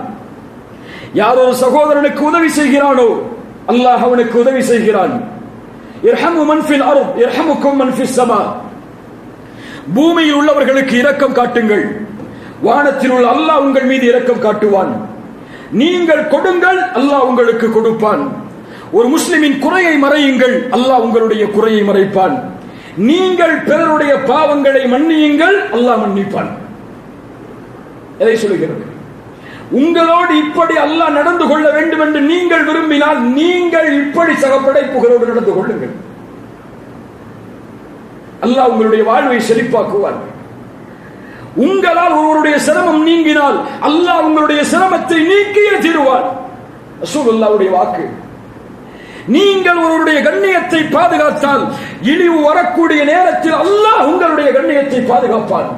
Speaker 2: யார் ஒரு சகோதரனுக்கு உதவி செய்கிறானோ அல்லாஹ் அவனுக்கு உதவி செய்கிறான். இர்ஹமு மன் ஃபில் அர்த் இர்ஹமுக்கும் மன் ஃபிஸ் ஸமா. பூமியில் உள்ளவர்களுக்கு இரக்கம் காட்டுங்கள், வானத்தில் உள்ள அல்லாஹ் உங்கள் மீது இரக்கம் காட்டுவான். நீங்கள் கொடுங்கள், அல்லாஹ் உங்களுக்கு கொடுப்பான். ஒரு முஸ்லிமின் குறையை மறையுங்கள், அல்லாஹ் உங்களுடைய குறையை மறைப்பான். நீங்கள் பிறருடைய பாவங்களை மன்னியுங்கள், அல்லாஹ் மன்னிப்பான். எதை சொல்லுகிறது? உங்களோடு இப்படி அல்லாஹ் நடந்து கொள்ள வேண்டும் என்று நீங்கள் விரும்பினால் நீங்கள் இப்படி சக படைப்புகளோடு நடந்து கொள்ளுங்கள். அல்லாஹ் உங்களுடைய வாழ்வை செழிப்பாக்குவார். உங்களால் ஒருவருடைய சிரமம் நீங்கினால் அல்லாஹ் உங்களுடைய சிரமத்தை நீக்கியே தீருவார். ரசூலுல்லாஹ்வுடைய வாக்கு. நீங்கள் ஒருவருடைய கண்ணியத்தை பாதுகாத்தால் இழிவு வரக்கூடிய நேரத்தில் அல்லாஹ் உங்களுடைய கண்ணியத்தை பாதுகாப்பான்.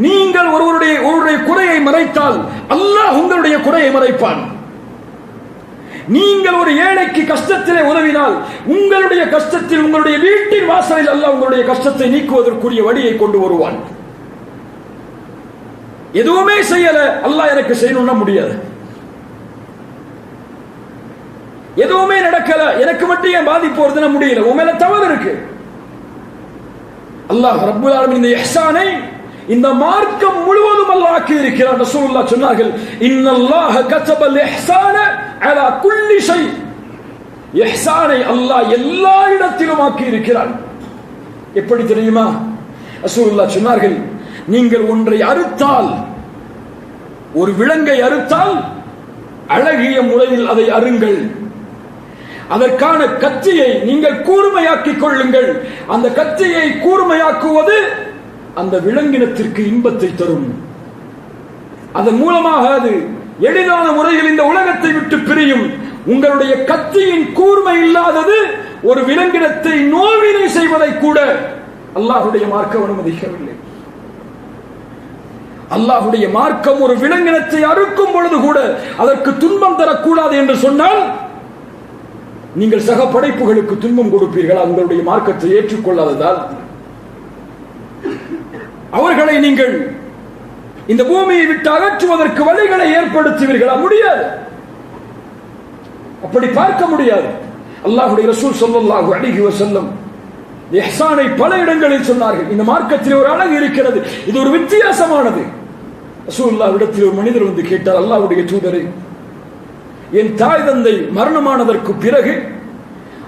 Speaker 3: நீங்கள் ஒருவருடைய குறையை மறைத்தால் அல்லாஹ் உங்களுடைய குறையை மறைப்பான். நீங்கள் ஒரு ஏழைக்கு கஷ்டத்திலே உதவினால் உங்களுடைய கஷ்டத்தில் உங்களுடைய வீட்டின் வாசலில் அல்லாஹ் உங்களுடைய கஷ்டத்தை நீக்குவதற்குரிய வழியை கொண்டு வருவான். எதுவுமே செய்யல, அல்லாஹ் எனக்கு செய்யணும்னா முடியாது. எதுவுமே நடக்கல, எனக்கு மட்டும் ஏன் பாதிப்பு வருதுன்னா முடியல, உன் மேல தவறு இருக்கு. அல்லாஹ் ரப்புல் ஆலமீன் இந்த இஹ்சானை இந்த மார்க்கம் முழுவதும் அல்லாஹ் ஆக்கி இருக்கிறார். ரசூலுல்லாஹ் சொன்னார்கள், இன்னல்லாஹ கதபல் இஹ்சான அலா குல்லி ஷை. இஹ்சானை அல்லாஹ் எல்லா இடத்திலும் ஆக்கி இருக்கிறார். எப்படி தெரியுமா? ரசூலுல்லாஹ் சொன்னார்கள், நீங்கள் ஒன்றை அறுத்தால், ஒரு விலங்கை அறுத்தால் அழகிய முறையில் அதை அருங்கள். அதற்கான கத்தியை நீங்கள் கூர்மையாக்கிக் கொள்ளுங்கள். அந்த கத்தியை கூர்மையாக்குவது அந்த விலங்கினத்திற்கு இன்பத்தை தரும். அதன் மூலமாக அது எளிதான முறையில் இந்த உலகத்தை விட்டு பிரியும். உங்களுடைய கத்தியின் கூர்மை இல்லாதது ஒரு விலங்கினத்தை நோவினை செய்வதை கூட அல்லாஹ்வுடைய மார்க்கம் அனுமதிக்கவில்லை. அல்லாஹ்வுடைய மார்க்கம் ஒரு விலங்கினத்தை அறுக்கும் பொழுது கூட அதற்கு துன்பம் தரக்கூடாது என்று சொன்னால், நீங்கள் சக படைப்புகளுக்கு துன்பம் கொடுப்பீர்களா? உங்களுடைய மார்க்கத்தை ஏற்றுக்கொள்ளாததால் அவர்களை நீங்கள் இந்த பூமியை விட்டு அகற்றுவதற்கு வழிகளை ஏற்படுத்துவீர்களா? முடியாது, அப்படி பார்க்க முடியாது. அல்லாஹ்வுடைய ரசூல் ஸல்லல்லாஹு அலைஹி வஸல்லம் இஹ்சானை பல இடங்களில் சொன்னார்கள். இந்த மார்க்கத்தில் ஒரு அழகு இருக்கிறது, இது ஒரு வித்தியாசமானது. ரசூலுல்லாஹ் இடத்தில் ஒரு மனிதர் வந்து கேட்டார், அல்லாஹ்வுடைய தூதரே, என் தாய் தந்தை மரணமானதற்கு பிறகு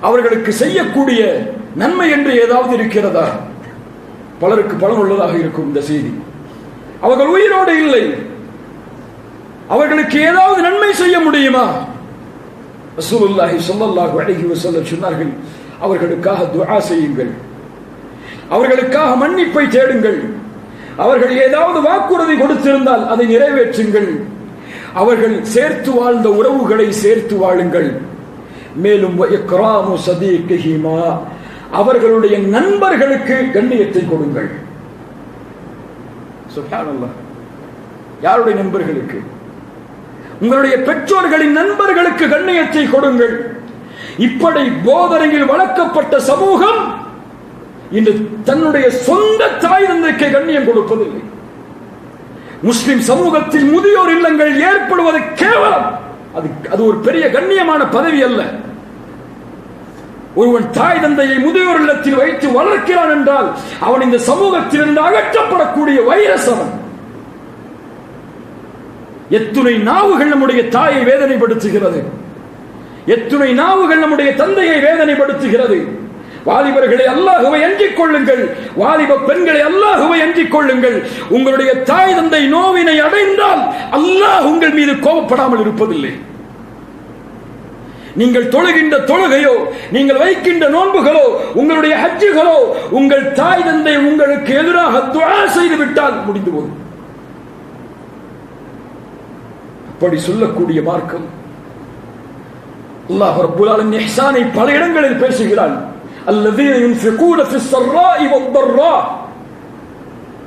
Speaker 3: அவர்களுக்கு செய்யக்கூடிய நன்மை என்று ஏதாவது இருக்கிறதா? பலருக்கு பலனுள்ளதாக இருக்கும் இந்த செய்தி. அவர்கள் உயிரோடு இல்லை, அவர்களுக்கு ஏதாவது நன்மை செய்ய முடியுமா? ரசூலுல்லாஹி ஸல்லல்லாஹு அலைஹி வஸல்லம் சொன்னார்கள், அவர்களுக்காக துஆ செய்யுங்கள், அவர்களுக்காக மன்னிப்பை தேடுங்கள், அவர்கள் ஏதாவது வாக்குறுதி கொடுத்திருந்தால் அதை நிறைவேற்றுங்கள், அவர்கள் சேர்த்து வாழ்ந்த உறவுகளை சேர்த்து வாழுங்கள், மேலும் இக்ராமு சதீகிஹிமா, அவர்களுடைய நண்பர்களுக்கு கண்ணியத்தை கொடுங்கள். சுப்ஹானல்லாஹ், யாருடைய நண்பர்களுக்கு? உங்களுடைய பெற்றோர்களின் நண்பர்களுக்கு கண்ணியத்தை கொடுங்கள். இப்படி போதனையில் வளர்க்கப்பட்ட சமூகம் இன்று தன்னுடைய சொந்த தாய் தந்தைக்கு கண்ணியம் கொடுப்பதில்லை. முஸ்லிம் சமூகத்தில் முதியோர் இல்லங்கள் ஏற்படுவது கேவலம், அது ஒரு பெரிய கண்ணியமான பதவி அல்ல. ஒருவன் தாய் தந்தையை முதியோர் இல்லத்தில் வைத்து வளர்க்கிறான் என்றால் அவன் இந்த சமூகத்திலிருந்து அகற்றப்படக்கூடிய வைரஸ் அவன். எத்துணை நாவுகள் நம்முடைய தாயை வேதனைப்படுத்துகிறது, எத்துணை நாவுகள் நம்முடைய தந்தையை வேதனைப்படுத்துகிறது. வாலிபர்களை அல்லாஹ்வை அஞ்சிக் கொள்ளுங்கள், வாலிப பெண்களை அல்லாஹ்வை அஞ்சிக் கொள்ளுங்கள். உங்களுடைய தாய் தந்தை நோவினை அடைந்தால் அல்லாஹ் உங்கள் மீது கோபப்படாமல் இருப்பதில்லை. நீங்கள் தொழுகின்ற தொழுகையோ, நீங்கள் வைக்கின்ற நோன்புகளோ, உங்களுடைய ஹஜ்ஜுகளோ, உங்கள் தாய் தந்தை உங்களுக்கு எதிராக துஆ செய்து விட்டால் முடிந்து போகும். அப்படி சொல்லக்கூடிய மார்க்கம். அல்லாஹ் ரப்பல் ஆலமீன் இஹ்சானை பல இடங்களில் பேசுகிறான். அல்லதீன யுன்ஃபிகூன ஃபிஸ் ஸர்ராஇ வத்-தர்ரா.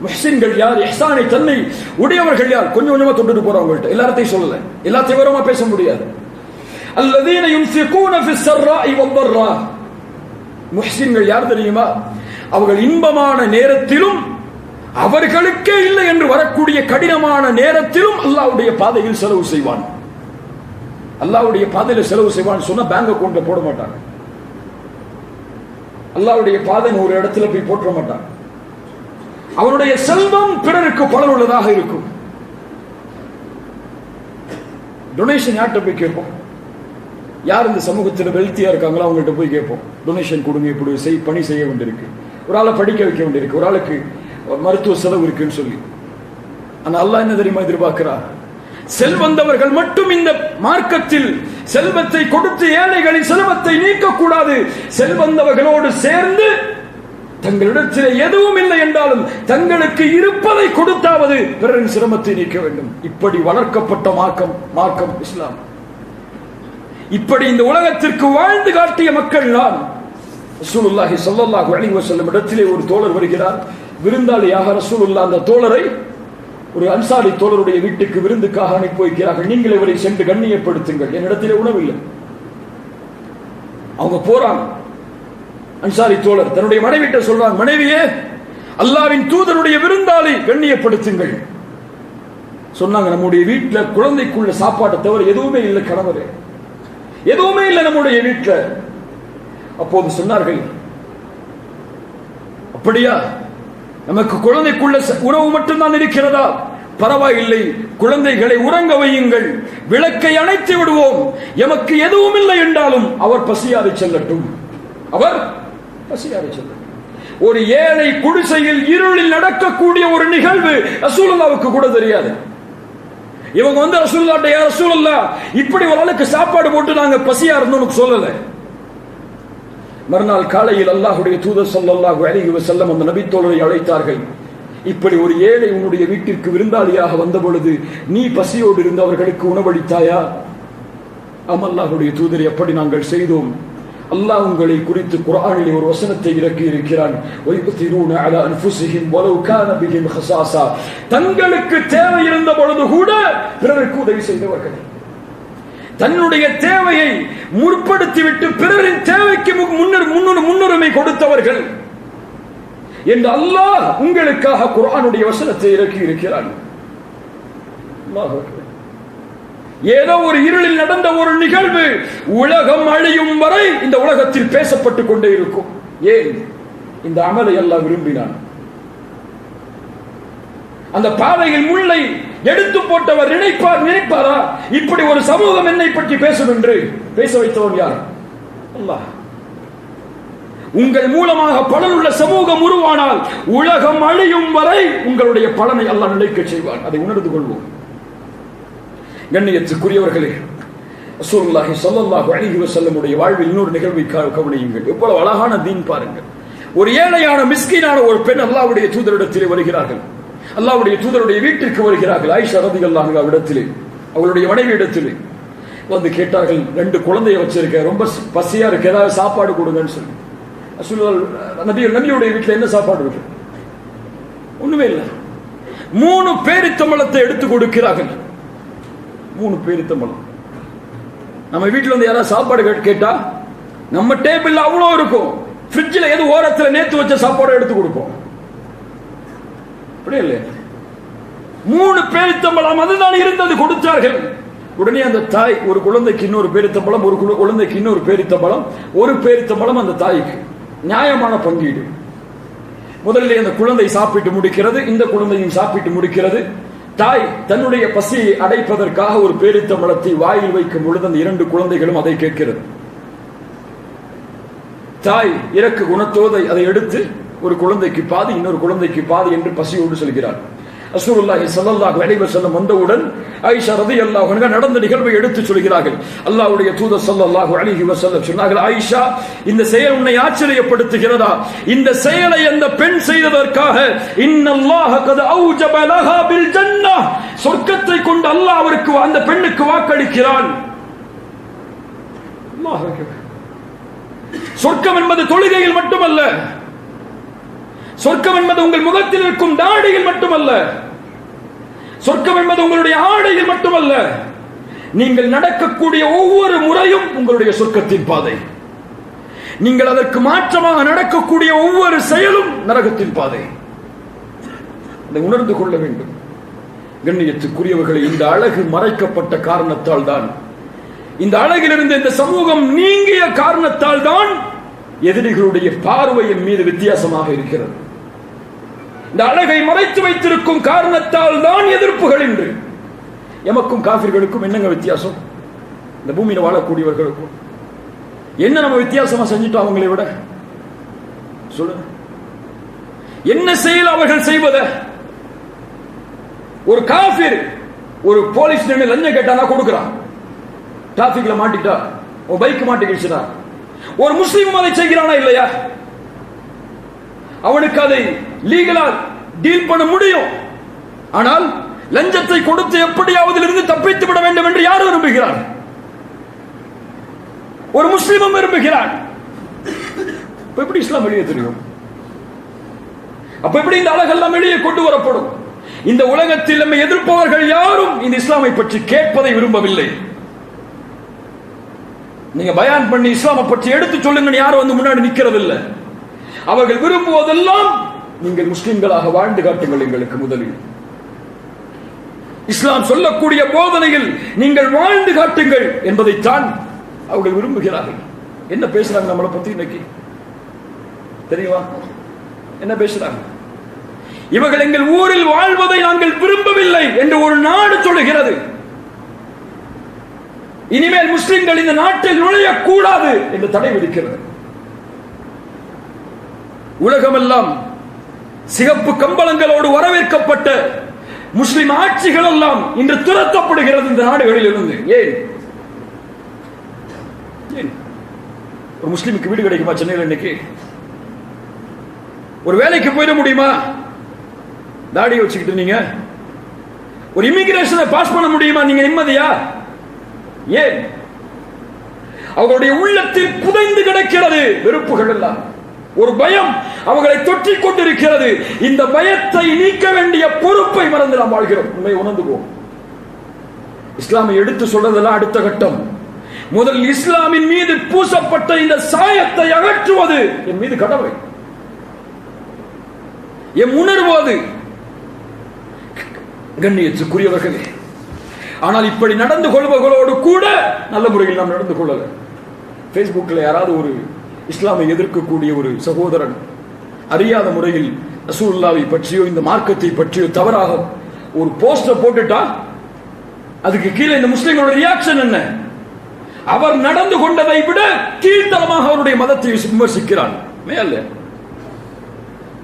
Speaker 3: முஹ்சின்கள் யார்? இஹ்சானை தன்னை உடையவர்கள் யார்? கொஞ்சம் கொஞ்சமா தொட்டுட்டு போறவங்கள்ட்ட எல்லாத்தையும் சொல்லல, எல்லாத்தையும் விவரமா பேச முடியாது. அல்லதீன யுன்ஃபிகூன ஃபிஸ் ஸர்ராஇ வத்-தர்ரா. முஹ்சின்கள் யார் தெரியுமா? அவர்கள் இன்பமான நேரத்திலும் அவர்களுக்கே இல்லை என்று வரக்கூடிய கடினமான நேரத்திலும் அல்லாஹ்வுடைய பாதையில் செலவு செய்வான். அல்லாஹ்வுடைய பாதையில் செலவு செய்வான் சொன்னா பேங்க் அக்கவுண்ட்ல போட மாட்டாங்க. அல்லாஹ்வுடைய பாதை ஒரு இடத்துல போய் போற்ற மாட்டாங்க. அவருடைய செல்வம் பிறருக்கு பலனுள்ளதாக இருக்கும். டொனேஷன் யார்கிட்ட போய் கேட்போம்? யார் இந்த சமூகத்தில் வெல்த்தியா இருக்காங்களோ அவங்கள்ட்ட போய் கேட்போம், டொனேஷன் கொடுங்க, இப்படி பணி செய்ய வேண்டியிருக்கு, ஒரு ஆளை படிக்க வைக்க வேண்டியிருக்கு, ஒரு ஆளுக்கு மருத்துவ செலவு இருக்குன்னு சொல்லி. ஆனா அல்லாஹ் என்ன தெரியுமா எதிர்பார்க்கிறார்? செல்வந்தவர்கள் மட்டும் இந்த மார்க்கத்தில் செல்வத்தை கொடுத்து ஏழைகளின் செல்வத்தை நீக்கக்கூடாது. செல்வந்தவர்களோடு சேர்ந்து தங்களிடத்தில் எதுவும் இல்லை என்றாலும் தங்களுக்கு இருப்பதை கொடுத்தாவது பிறரின் சிரமத்தை நீக்க வேண்டும். இப்படி வளர்க்கப்பட்ட மார்க்கம் இஸ்லாம். இப்படி இந்த உலகத்திற்கு வாழ்ந்து காட்டிய மக்கள் நான். ரசூலுல்லாஹி ஸல்லல்லாஹு அலைஹி வஸல்லம் இடத்திலே ஒரு தோழர் வருகிறார், விருந்தாளியாக. ரசூலுல்லாஹ் அந்த தோழரை ஒரு அன்சாரி தோழருடைய வீட்டுக்கு விருந்துக்காக அனுப்பி வைக்கிறார்கள். நீங்கள் இவரை சென்று கண்ணியப்படுத்துங்கள், என்னிடத்திலே உணவில்லை. அவங்க போறாங்க. அன்சாரி தோழர் தன்னுடைய மனைவிட்ட சொல்றாங்க, மனைவியே, அல்லாஹ்வின் தூதருடைய விருந்தாளி, கண்ணியப்படுத்துங்கள். சொன்னாங்க, நம்முடைய வீட்டுல குழந்தைக்குள்ள சாப்பாட்டை தவிர எதுவுமே இல்லை கணவரே, எதுவுமே இல்லை நம்முடைய வீட்டுல. அப்போது சொன்னார்கள், அப்படியா, நமக்கு குழந்தைக்குள்ள உணவு மட்டும்தான் இருக்கிறதா? பரவாயில்லை, குழந்தைகளை உறங்க வையுங்கள், விளக்கை அணைத்து விடுவோம், எமக்கு எதுவும் இல்லை என்றாலும் அவர் பசியாறி செல்லட்டும், அவர் பசியாறி செல்லட்டும். ஒரு ஏழை குடிசையில் இருளில் நடக்கக்கூடிய ஒரு நிகழ்வு ரசூலுல்லாஹ்வுக்கு கூட தெரியாது. இவங்க வந்து ரசூலுல்லாஹ்ட்ட, யா ரசூலுல்லாஹ், இப்படி ஒரு ஆளுக்கு சாப்பாடு போட்டு நாங்க பசியா இருந்தோம்னு சொல்லல. மறுநாள் காலையில் அல்லாஹ்வுடைய தூதர் ஸல்லல்லாஹு அலைஹி வஸல்லம் அந்த நபி தோழரை அழைத்தார்கள். இப்படி ஒரு ஏழை உன்னுடைய வீட்டிற்கு விருந்தாளியாக வந்த பொழுது நீ பசியோடு இருந்து அவர்களுக்கு உணவளித்தாயா? ஆம் அல்லாஹ்வுடைய தூதரை, அப்படி நாங்கள் செய்தோம். அல்லாஹ் உங்களை குறித்து குர்ஆனிலே ஒரு வசனத்தை இறக்கி இருக்கிறான், வயுத்திரூன அலா அன்ஃபுஸிஹிம் வலவ் கான பிஹிம் ஹஸாஸா. தங்களுக்கு தேவை இருந்த பொழுது கூட பிறருக்கு உதவி செய்தவர்கள், தன்னுடைய தேவையை முற்படுத்திவிட்டு பிறரின் தேவைக்கு முன்னுரிமை கொடுத்தவர்கள் என்று அல்லாஹ் உங்களுக்காக குர்ஆனுடைய வசனத்தை இறக்கி இருக்கிறான். ஏதோ ஒரு இருளில் நடந்த ஒரு நிகழ்வு உலகம் அழியும் வரை இந்த உலகத்தில் பேசப்பட்டுக் கொண்டே இருக்கும். ஏன்? இந்த அமலை அல்லாஹ் விரும்பினான். அந்த பாதையில் முள்ளை எடுத்து போட்டவர் நினைப்பாரா இப்படி ஒரு சமூகம் என்னை பற்றி பேசும் என்று? பேச வைத்தவன் யார்? அல்லாஹ். உங்கள் மூலமாக பலனுள்ள சமூகம் உருவானால் உலகம் அழியும் வரை உங்களுடைய பலனை அல்லாஹ் நிலைக்க செய்வான். அதை உணர்ந்து கொள்வோம். கண்ணியத்துக்குரியவர்களே, ரசூலுல்லாஹி ஸல்லல்லாஹு அலைஹி வஸல்லம் உடைய வாழ்வில் இன்னொரு நிகழ்வை கவனியுங்கள். எவ்வளவு அழகான தீன் பாருங்கள். ஒரு ஏழையான மிஸ்கீனான ஒரு பெண் அல்லாஹ்வுடைய தூதரிடத்திலே வருகிறார்கள். அல்லாஹ்வுடைய தூதருடைய வீட்டிற்கு வருகிறார்கள். ஆயிஷா ரலியல்லாஹு அன்ஹா இடத்திலே, அவளுடைய மனைவி இடத்திலே வந்து கேட்டார்கள், 2 குழந்தையை வச்சிருக்க, ரொம்ப பசியா இருக்கு, ஏதாவது சாப்பாடு கொடுங்கன்னு சொல்லி. நபியுடைய வீட்டில் என்ன சாப்பாடு இருக்கு? ஒண்ணுமே இல்லை. 3 பேரித்தம்பழத்தை எடுத்து கொடுக்கிறார்கள். 3 பேரித்தம்பழம். நம்ம வீட்டில் வந்து யாராவது சாப்பாடு கேட்டா நம்ம டேபிள் அவ்வளோ இருக்கும், ஃப்ரிட்ஜில் எது ஓரத்தில் நேத்து வச்ச சாப்பாடு எடுத்து கொடுப்போம். அப்படியே இல்லை. 3 பேரித்தம்பழம் அதுதான் இருந்தது, கொடுத்தார்கள். உடனே அந்த தாய், ஒரு குழந்தைக்கு இன்னொரு பேரித்தம்பழம், ஒரு குழந்தைக்கு இன்னொரு பேரித்தம்பழம், ஒரு பேரித்தம்பழம் அந்த தாய்க்கு. நியாயமான பங்கீடு. முதலில் அந்த குழந்தை சாப்பிட்டு முடிக்கிறது, இந்த குழந்தையும் சாப்பிட்டு முடிக்கிறது. தாய் தன்னுடைய பசியை அடைப்பதற்காக ஒரு பேரித்தம்பழத்தை வாயில் வைக்கும் பொழுது அந்த 2 குழந்தைகளும் அதை கேட்கிறது. தாய் இரக்க குணத்தோடு அதை எடுத்து ஒரு குழந்தைக்கு பாதி, இன்னொரு குழந்தைக்கு பாதி என்று பசியோடு சொல்கிறார். ரசூலுல்லாஹி ஸல்லல்லாஹு அலைஹி வஸல்லம் வந்தவுடன் ஆயிஷா ரலியல்லாஹு அன்ஹா நடந்த நிகழ்வை எடுத்து சொல்கிறார்கள். அல்லாஹ்வுடைய தூதர் ஸல்லல்லாஹு அலைஹி வஸல்லம் சொன்னார்கள், ஆயிஷா, இந்த செயல் உன்னை ஆச்சரியப்படுத்துகிறதா? இந்த செயலை அந்த பெண் செய்ததற்காக இன்னல்லாஹ கத் அவுஜப லஹா பில் ஜன்னah, சொர்க்கத்தை கொண்டு அல்லாஹ் அவருக்கு, அந்த பெண்ணுக்கு வாக்களிக்கிறான். அல்லாஹ் அக்பர். சொர்க்கம் என்பது தொழுகையில் மட்டுமல்ல, சொர்க்கம் என்பது உங்கள் முகத்தில் இருக்கும் தாடியில் மட்டுமல்ல, சொர்க்கம் என்பது உங்களுடைய ஆடையில் மட்டுமல்ல, நீங்கள் நடக்கக்கூடிய ஒவ்வொரு முறையும் உங்களுடைய சொர்க்கத்தின் பாதை. நீங்கள் அதற்கு மாற்றமாக நடக்கக்கூடிய ஒவ்வொரு செயலும் நரகத்தின் பாதை. அதை உணர்ந்து கொள்ள வேண்டும். கண்ணியத்துக்குரியவர்களை, இந்த அழகு மறைக்கப்பட்ட காரணத்தால் தான், இந்த அழகிலிருந்து இந்த சமூகம் நீங்கிய காரணத்தால் தான் எதிரிகளுடைய பார்வையின் மீது வித்தியாசமாக இருக்கிறது. இந்த அழகை மறைத்து வைத்திருக்கும் காரணத்தால் தான் எதிர்ப்புகள். என்று எமக்கும் காபிர்களுக்கும் என்னங்க வித்தியாசம்? இந்த பூமியில வாழக்கூடியவர்களுக்கும் என்ன நம்ம வித்தியாசமா செஞ்சுட்டோம் அவங்களை விட? சொல்லுங்க, என்ன செயல் அவர்கள் செய்வத? ஒரு காபிர் ஒரு போலீஸ் நின்று லஞ்சம் கேட்டானா கொடுக்கிறான், டிராபிக்ல மாட்டிட்டா, ஒரு பைக் மாட்டிக்கிடுச்சுனா. ஒரு முஸ்லீம் அதை செய்கிறானா இல்லையா? அவனுக்கு அதை லீகலா டீல் பண்ண முடியும். ஆனால் லஞ்சத்தை கொடுத்து எப்படியாவது இருந்து தப்பித்து விட வேண்டும் என்று யார் விரும்புகிறார்? ஒரு முஸ்லிமும் விரும்புகிறான். எப்படி இஸ்லாம் வெளியே தெரியும்? அப்ப எப்படி இந்த அழகெல்லாம் வெளியே கொண்டு வரப்படும்? இந்த உலகத்தில் நம்மை எதிர்ப்பவர்கள் யாரும் இந்த இஸ்லாமை பற்றி கேட்பதை விரும்பவில்லை. நீங்க பயான் பண்ணி இஸ்லாமை பற்றி எடுத்து சொல்லுங்க, யாரும் வந்து முன்னாடி நிக்கிறதில்லை. அவர்கள் விரும்புவதெல்லாம் நீங்கள் முஸ்லிம்களாக வாழ்ந்து காட்டுங்கள் எங்களுக்கு முதலில். இஸ்லாம் சொல்லக்கூடிய போதனைகள் நீங்கள் வாழ்ந்து காட்டுங்கள் என்பதைத்தான் அவர்கள் விரும்புகிறார்கள். என்ன பேசுறாங்க நம்மளை பத்தி இன்னைக்கு தெரியுமா? என்ன பேசுறாங்க? இவர்கள் எங்கள் ஊரில் வாழ்வதை நாங்கள் விரும்பவில்லை என்று ஒரு நாடு சொல்லுகிறது. இனிமேல் முஸ்லிம்கள் இந்த நாட்டில் நுழையக்கூடாது என்று தடை விதிக்கிறது. உலகமெல்லாம் சிகப்பு கம்பளங்களோடு வரவேற்கப்பட்ட முஸ்லிம் ஆட்சிகள் எல்லாம் இன்று துரத்தப்படுகிறது இந்த நாடுகளில் இருந்து. ஏன்? ஒரு முஸ்லிமுக்கு வீடு கிடைக்குமா சென்னையில்? இன்னைக்கு ஒரு வேலைக்கு போயிட முடியுமா தாடியை வச்சுக்கிட்டு? நீங்க ஒரு இமிகிரேஷனை பாஸ் பண்ண முடியுமா நீங்க நிம்மதியா? ஏன்? அவர்களுடைய உள்ளத்தில் புதைந்து கிடக்கிறது வெறுப்புகள் எல்லாம். ஒரு பயம் அவர்களை தொற்றிக் கொண்டிருக்கிறது. இந்த பயத்தை நீக்க வேண்டிய பொறுப்பை மறந்து நாம் வாழ்கிறோம். உண்மை உணர்ந்துவோம். இஸ்லாமை எடுத்து சொல்றதெல்லாம் அடுத்த கட்டம். முதல் இஸ்லாமின் மீது பூசப்பட்ட இந்த சாயத்தை அகற்றுவது என் மீது கடமை, என் உணர்வது. கண்ணியத்துக்குரியவர்களே, ஆனால் இப்படி நடந்து கொள்பவர்களோடு கூட நல்ல முறையில் நாம் நடந்து கொள்ளல. பேஸ்புக்கில் யாராவது ஒரு இஸ்லாமை எதிர்க்கக்கூடிய ஒரு சகோதரன் அறியாத முறையில் ரசூலுல்லாஹை பற்றியோ இந்த மார்க்கத்தை பற்றியோ தவறாக ஒரு போஸ்டர் போட்டுட்டா அதுக்கு கீழே இந்த முஸ்லிம்களோட ரியாக்ஷன் என்ன? அவர் நடந்து கொண்டதை விட கீழ்த்தரமாக அவருடைய மதத்தை விமர்சிக்கிறான். மேல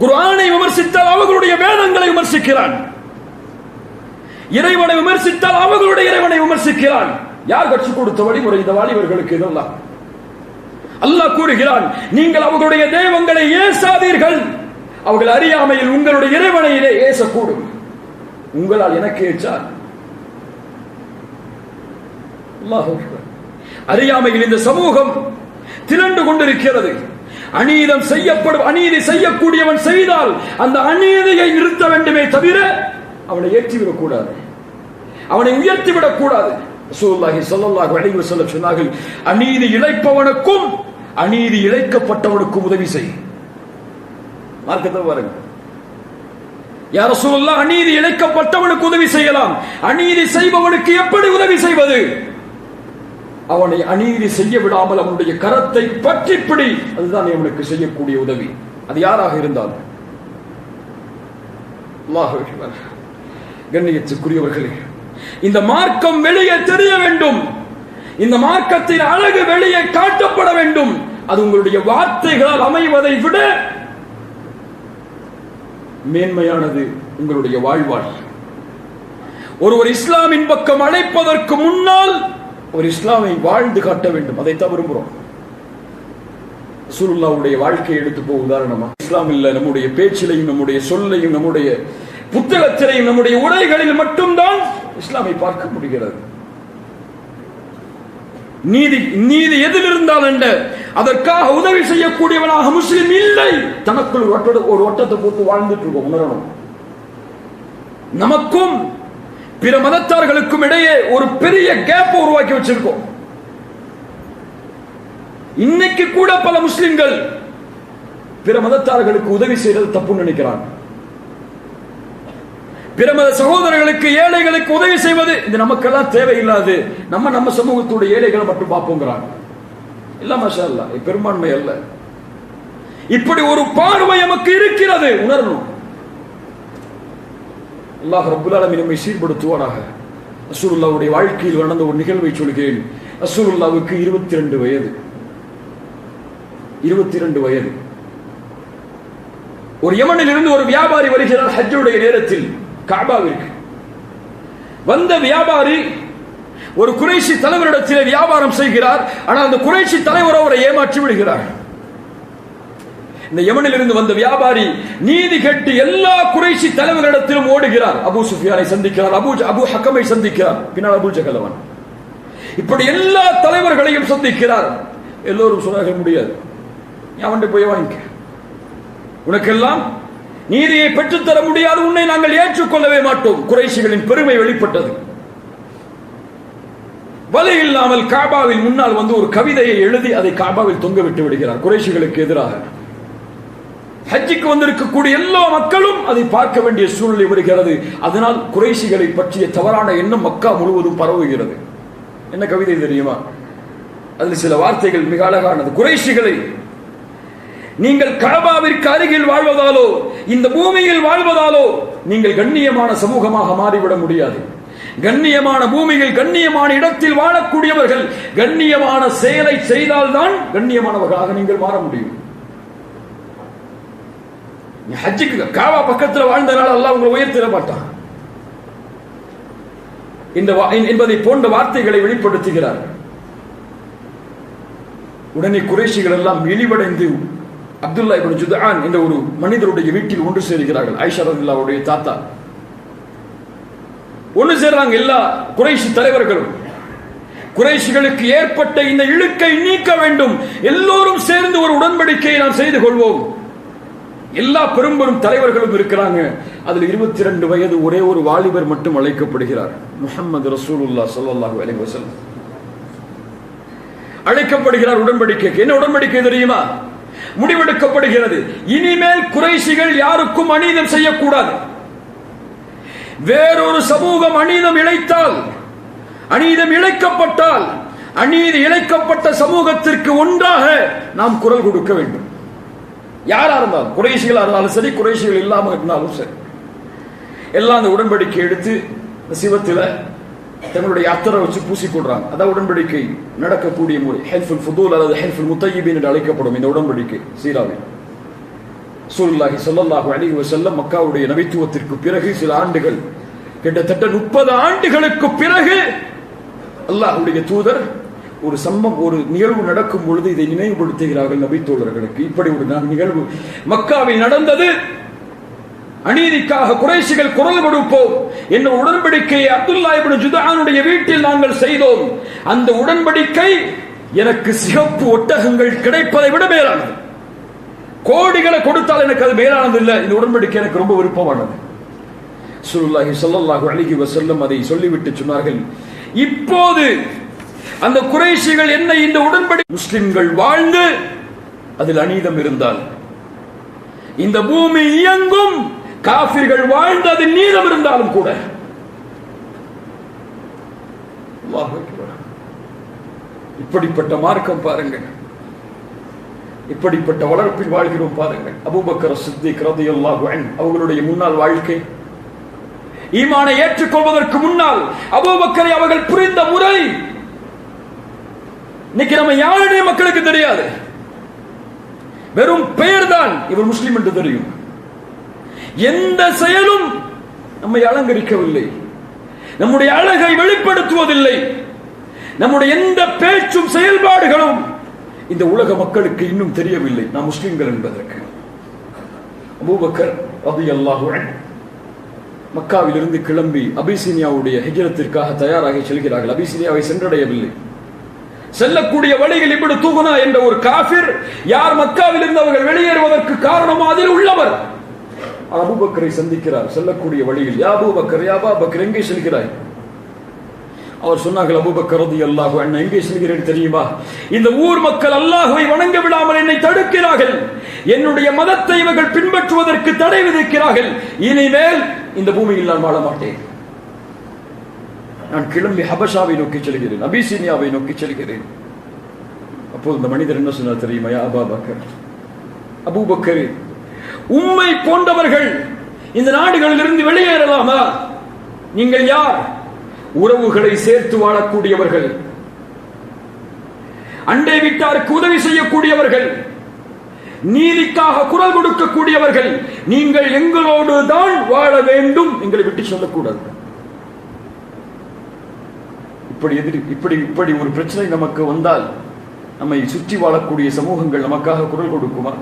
Speaker 3: குர்ஆனை விமர்சித்தால் அவர்களுடைய வேதங்களை விமர்சிக்கிறான். இறைவனை விமர்சித்தால் அவர்களுடைய இறைவனை விமர்சிக்கிறான். யார் கற்றுக் கொடுத்த வழிமுறை இந்த வாலிபர்களுக்கு? இதெல்லாம் அல்லாஹ் கூறுகிறான், நீங்கள் அவர்களுடைய தெய்வங்களை ஏசாதீர்கள். அவர்கள் அறியாமையில் உங்களுடைய இறைவனையிலே ஏசக்கூடும். உங்களால் எனக்கு ஏற்றார். அல்லாஹ் அறியாமையில் இந்த சமூகம் திரண்டு கொண்டிருக்கிறது. அநீதி செய்யக்கூடியவன் செய்தால் அந்த அநீதியை நிறுத்த வேண்டுமே தவிர அவனை ஏற்றிவிடக் கூடாது, அவனை உயர்த்திவிடக் கூடாது. ரசூலுல்லாஹி ஸல்லல்லாஹு அலைஹி வஸல்லம் சொன்னார்கள், அநீதி இழைப்பவனுக்கும் அநீதி இழைக்கப்பட்டவனுக்கும் உதவி செய். மார்க்கத்தை பாருங்க. யா ரசூலுல்லாஹ், அநீதி இழைக்கப்பட்டவனுக்கு உதவி செய்யலாம், அநீதி செய்பவனுக்கு எப்படி உதவி செய்வது? அவனை அநீதி செய்ய விடாமல் அவனுடைய கரத்தை பற்றி பிடி, அதுதான் அவனுக்கு செய்யக்கூடிய உதவி, அது யாராக இருந்தாலும். அல்லாஹ் அக்பர். கண்ணியத்துக்குரியவர்களே, இந்த மார்க்கம் வெளியே தெரிய வேண்டும். இந்த மார்க்கத்தின் அழகு வெளியே காட்டப்பட வேண்டும். அது உங்களுடைய வார்த்தைகளால் அமைவதை விட மேன்மையானது உங்களுடைய வாழ்வாள். ஒருவர் இஸ்லாமின் பக்கம் அழைப்பதற்கு முன்னால் ஒரு இஸ்லாமை வாழ்ந்து காட்ட வேண்டும். அதைத்தான் விரும்புகிறோம். ரசூலுல்லாஹ்வுடைய வாழ்க்கையை எடுத்து போ உதாரணமா. இஸ்லாம் இல்ல, நம்முடைய பேச்சிலையும் நம்முடைய சொல்லையும் நம்முடைய புத்தகத்திலையும் நம்முடைய உரைகளில் மட்டும்தான் இஸ்லாமை பார்க்க முடிகிறது. நீதி எதில் இருந்தால் என்ன, அதற்காக உதவி செய்யக்கூடியவனாக முஸ்லிம் இல்லை. தனக்குள் ஒரு வட்டத்தை போட்டு வாழ்ந்துட்டு இருக்கோம். உணரணும். நமக்கும் பிற மதத்தார்களுக்கும் இடையே ஒரு பெரிய கேப் உருவாக்கி வச்சிருக்கோம். இன்னைக்கு கூட பல முஸ்லிம்கள் பிற மதத்தார்களுக்கு உதவி செய்யறது தப்புன்னு நினைக்கிறாங்க. பிற மத சகோதரர்களுக்கு, ஏழைகளுக்கு உதவி செய்வது இது நமக்கெல்லாம் தேவையில்லாது, நம்ம சமூகத்துடைய ஏழைகளை மட்டும் பார்ப்போங்கிறாங்க. இல்ல மாஷா அல்லாஹ், பெரும்பான்மை அல்ல. இப்படி ஒரு பார்வை நமக்கு இருக்கிறது, உணரணும். அல்லாஹ் ரப்புல் ஆலமீன் நம்மை சீர்படுத்துவானாக. ரசூலுல்லாஹ்வுடைய வாழ்க்கையில் நடந்த ஒரு நிகழ்வை சொல்கிறேன். ரசூலுல்லாஹ்வுக்கு 22 வயது. 22 வயது. ஒரு யமனில் இருந்து ஒரு வியாபாரி வருகிறார் ஹஜ்ஜுடைய நேரத்தில் கஅபாவிற்கு. வந்த வியாபாரி ஒரு குறைஷி தலைவரிடத்தில் வியாபாரம் செய்கிறார். ஆனால் அந்த குறைஷி தலைவர் அவரை ஏமாற்றி விடுகிறார். இந்த யமனில் இருந்து வந்த வியாபாரி நீதி கேட்டு எல்லா குறைஷி தலைவரிடத்திலும் ஓடுகிறார். அபூ சுஃபியானை சந்திக்கிறார், அபூ ஹக்கமை சந்திக்கிறார், பின்னால் அபூ ஜஹல். இப்படி எல்லா தலைவர்களையும் சந்திக்கிறார். எல்லோரும் சொன்னார்கள், முடியாது, அவன்கிட்ட போய் வாங்கிக்க, உனக்கெல்லாம் நீதியை பெற்றுத்தர முடியாது, உன்னை நாங்கள் ஏற்றுக்கொள்ளவே மாட்டோம். குறைஷிகளின் பெருமை வெளிப்பட்டது. வலை இல்லாமல் காபாவில் முன்னால் வந்து ஒரு கவிதையை எழுதி அதை காபாவில் தொங்க விட்டு விடுகிறார் குறைஷிகளுக்கு எதிராக. ஹஜ்ஜுக்கு வந்திருக்கக்கூடிய எல்லா மக்களும் அதை பார்க்க வேண்டிய சூழ்நிலை வருகிறது. அதனால் குறைஷிகளை பற்றிய தவறான எண்ணம் மக்கா முழுவதும் பரவுகிறது. என்ன கவிதை தெரியுமா? அதில் சில வார்த்தைகள் மிக அழகானது. குறைஷிகளை, நீங்கள் கஅபாவிற்கு அருகில் வாழ்வதாலோ இந்த பூமியில் வாழ்வதாலோ நீங்கள் கண்ணியமான சமூகமாக மாறிவிட முடியாது. கண்ணியமான பூமியில் கண்ணியமான இடத்தில் வாழக்கூடியவர்கள் கண்ணியமான செயலை செய்தால்தான் கண்ணியமானவர்களாக நீங்கள் மாற முடியும். ஹஜ்ஜுக்கு காபா பக்கத்தில் வாழ்ந்தனால அல்லாஹ் உங்களை உயர்த்திட மாட்டான் என்பதை போன்ற வார்த்தைகளை வெளிப்படுத்துகிறார். உடனே குறைஷிகள் எல்லாம் இழிவடைந்து அப்துல்லா இப்னு ஜுத்ஆன் என்ற ஒரு மனிதருடைய வீட்டில் ஒன்று சேர்கிறார்கள். ஆயிஷா ரலியல்லாஹுடைய தாத்தா ஒன்று சேர்றாங்க. எல்லா குறைஷி தலைவர்களும் குறைஷிகளுக்கு ஏற்பட்ட இந்த இழுக்கை நீக்க வேண்டும், எல்லோரும் சேர்ந்து ஒரு உடன்படிக்கையை நாம் செய்து கொள்வோம். எல்லா பெரும் பெரும் தலைவர்களும் இருக்கிறாங்க. அதில் 22 வயது ஒரே ஒரு வாலிபர் மட்டும் அழைக்கப்படுகிறார். முஹம்மது ரசூலுல்லாஹ் ஸல்லல்லாஹு அலைஹி வஸல்லம் அழைக்கப்படுகிறார் உடன்படிக்கைக்கு. என்ன உடன்படிக்கை தெரியுமா? முடிவெடுக்கப்படுகிறது, இனிமேல் குறைஷிகள் யாருக்கும் அநீதம் செய்யக்கூடாது. வேறொரு சமூகம் அநீதம் இழைத்தால், அநீதம் இழைக்கப்பட்டால், அநீதி இழைக்கப்பட்ட சமூகத்திற்கு ஒன்றாக நாம் குரல் கொடுக்க வேண்டும். யாரா இருந்தாலும், குறைஷிகளா இருந்தாலும் சரி, குறைஷிகள் இல்லாம இருந்தாலும் சரி, எல்லாம் அந்த உடன்படிக்கை எடுத்து சிவத்துல தங்களுடைய அத்தரை வச்சு பூசிக்கொள்றாங்க. அதான் உடன்படிக்கை நடக்கக்கூடிய முறை. ஹெல்ஃபுல் ஃபுதூல் அல்லது ஹெல்ஃபுல் முத்தய்யிபின் என்று அழைக்கப்படும் இந்த உடன்படிக்கை சீராவில். ரசூலுல்லாஹி ஸல்லல்லாஹு அலைஹி வஸல்லம் மக்காவுடைய நபித்துவத்திற்கு பிறகு சில ஆண்டுகள், கிட்டத்தட்ட 30 ஆண்டுகளுக்கு பிறகு அல்லாஹ்வுடைய தூதர் ஒரு நிகழ்வு நடக்கும் பொழுது இதை நினைவுபடுத்துகிறார்கள் நபித்தோழர்களுக்கு. இப்படி ஒரு நிகழ்வு மக்காவில் நடந்தது. அநீதிக்காக குறைஷிகள் குரல் கொடுப்போம் என்ற உடன்படிக்கையை அப்துல்லா இப்னு ஜுத்ஆனுடைய வீட்டில் நாங்கள் செய்தோம். அந்த உடன்படிக்கை எனக்கு சிகப்பு ஒட்டகங்கள் கிடைப்பதை விட மேலானது. கோடிகளை கொடுத்தால் எனக்கு அது மேலானது இல்லை. இந்த உடன்படிக்கை எனக்கு ரொம்ப விருப்பமானது. ரசூலுல்லாஹி ஸல்லல்லாஹு அலைஹி வஸல்லம் அதை சொல்லிவிட்டு சொன்னார்கள், இப்போது அந்த குறைஷிகள் என்ன இந்த உடன்படிக்கை முஸ்லிம்கள் வாழ்ந்து அதில் அநீதம் இருந்தால் இந்த பூமி இயங்கும், காஃபிர்கள் வாழ்ந்து அதில் நீதம் இருந்தாலும் கூட. அல்லாஹ் அக்பர். இப்படிப்பட்ட மார்க்கம் பாருங்கள், இப்படிப்பட்ட வளர்ப்பில் வாழ்கிறோம் பாருங்கள். அபூபக்கர் சித்திக் ரலியல்லாஹு அன்ஹு அவர்களுடைய முன்னாள் வாழ்க்கை, ஈமானை ஏற்றுக்கொள்வதற்கு முன்னால் அபூபக்கரை அவர்கள் புரிந்த முறை இன்னைக்கு நம்ம யாருடைய மக்களுக்கு தெரியாது. வெறும் பெயர் தான் இவர் முஸ்லிம் என்று தெரியும். எந்த செயலும் நம்மை அலங்கரிக்கவில்லை, நம்முடைய அழகை வெளிப்படுத்துவதில்லை, நம்முடைய எந்த பேச்சும் செயல்பாடுகளும் இந்த உலக மக்களுக்கு இன்னும் தெரியவில்லை நாம் முஸ்லிம்கள் என்பதற்கு. அபூபக்கர் ரலியல்லாஹு அன்ஹு மக்காவிலிருந்து கிளம்பி அபிசீனியாவுடைய ஹிஜ்ரத்திற்காக தயாராகி செல்கிறார்கள். அபிசீனியாவை சென்றடையவில்லை. செல்லக்கூடிய வழியில் இப்படி தூகுனா என்ற ஒரு காஃபிர், யார் மக்காவில் இருந்து அவர்கள் வெளியேறுவதற்கு காரணமோ அதில் உள்ளவர், அபூபக்கரை சந்திக்கிறார். செல்லக்கூடிய வழியில், யா அபூபக்கர், யா அபூபக்கர், எங்கே செல்கிறாய்? அவர் சொன்னார்கள், அபூபக்கர் ரலியல்லாஹு அன்ஹு, எங்கே செல்கிறேன் தெரியுமா? இந்த ஊர் மக்கள் அல்லாஹ்வை வணங்க விடாமல் என்னை தடுக்கிறார்கள், என்னுடைய மதத்தை இவர்கள் பின்பற்றுவதற்கு தடை விதிக்கிறார்கள். இனிமேல் இந்த பூமியில் நான் வாழ மாட்டேன். நான் கிளம்பி ஹபஷாவை நோக்கி செல்கிறேன், அபிசீனியாவை நோக்கி செல்கிறேன். அப்போது இந்த மனிதர் என்ன சொன்னார் தெரியுமா? யா அபூபக்கர், அபூபக்கர், உம்மை போன்றவர்கள் இந்த நாடுகளில் இருந்து வெளியேறலாமா? நீங்கள் யார்? உறவுகளை சேர்த்து வாழக்கூடியவர்கள், அண்டை வீட்டாருக்கு உதவி செய்யக்கூடியவர்கள், நீதிக்காக குரல் கொடுக்கக்கூடியவர்கள். நீங்கள் எங்களோடு தான் வாழ வேண்டும், எங்களை விட்டு சொல்லக்கூடாது. இப்படி ஒரு பிரச்சனை நமக்கு வந்தால் நம்மை சுற்றி வாழக்கூடிய சமூகங்கள் நமக்காக குரல் கொடுக்குமா?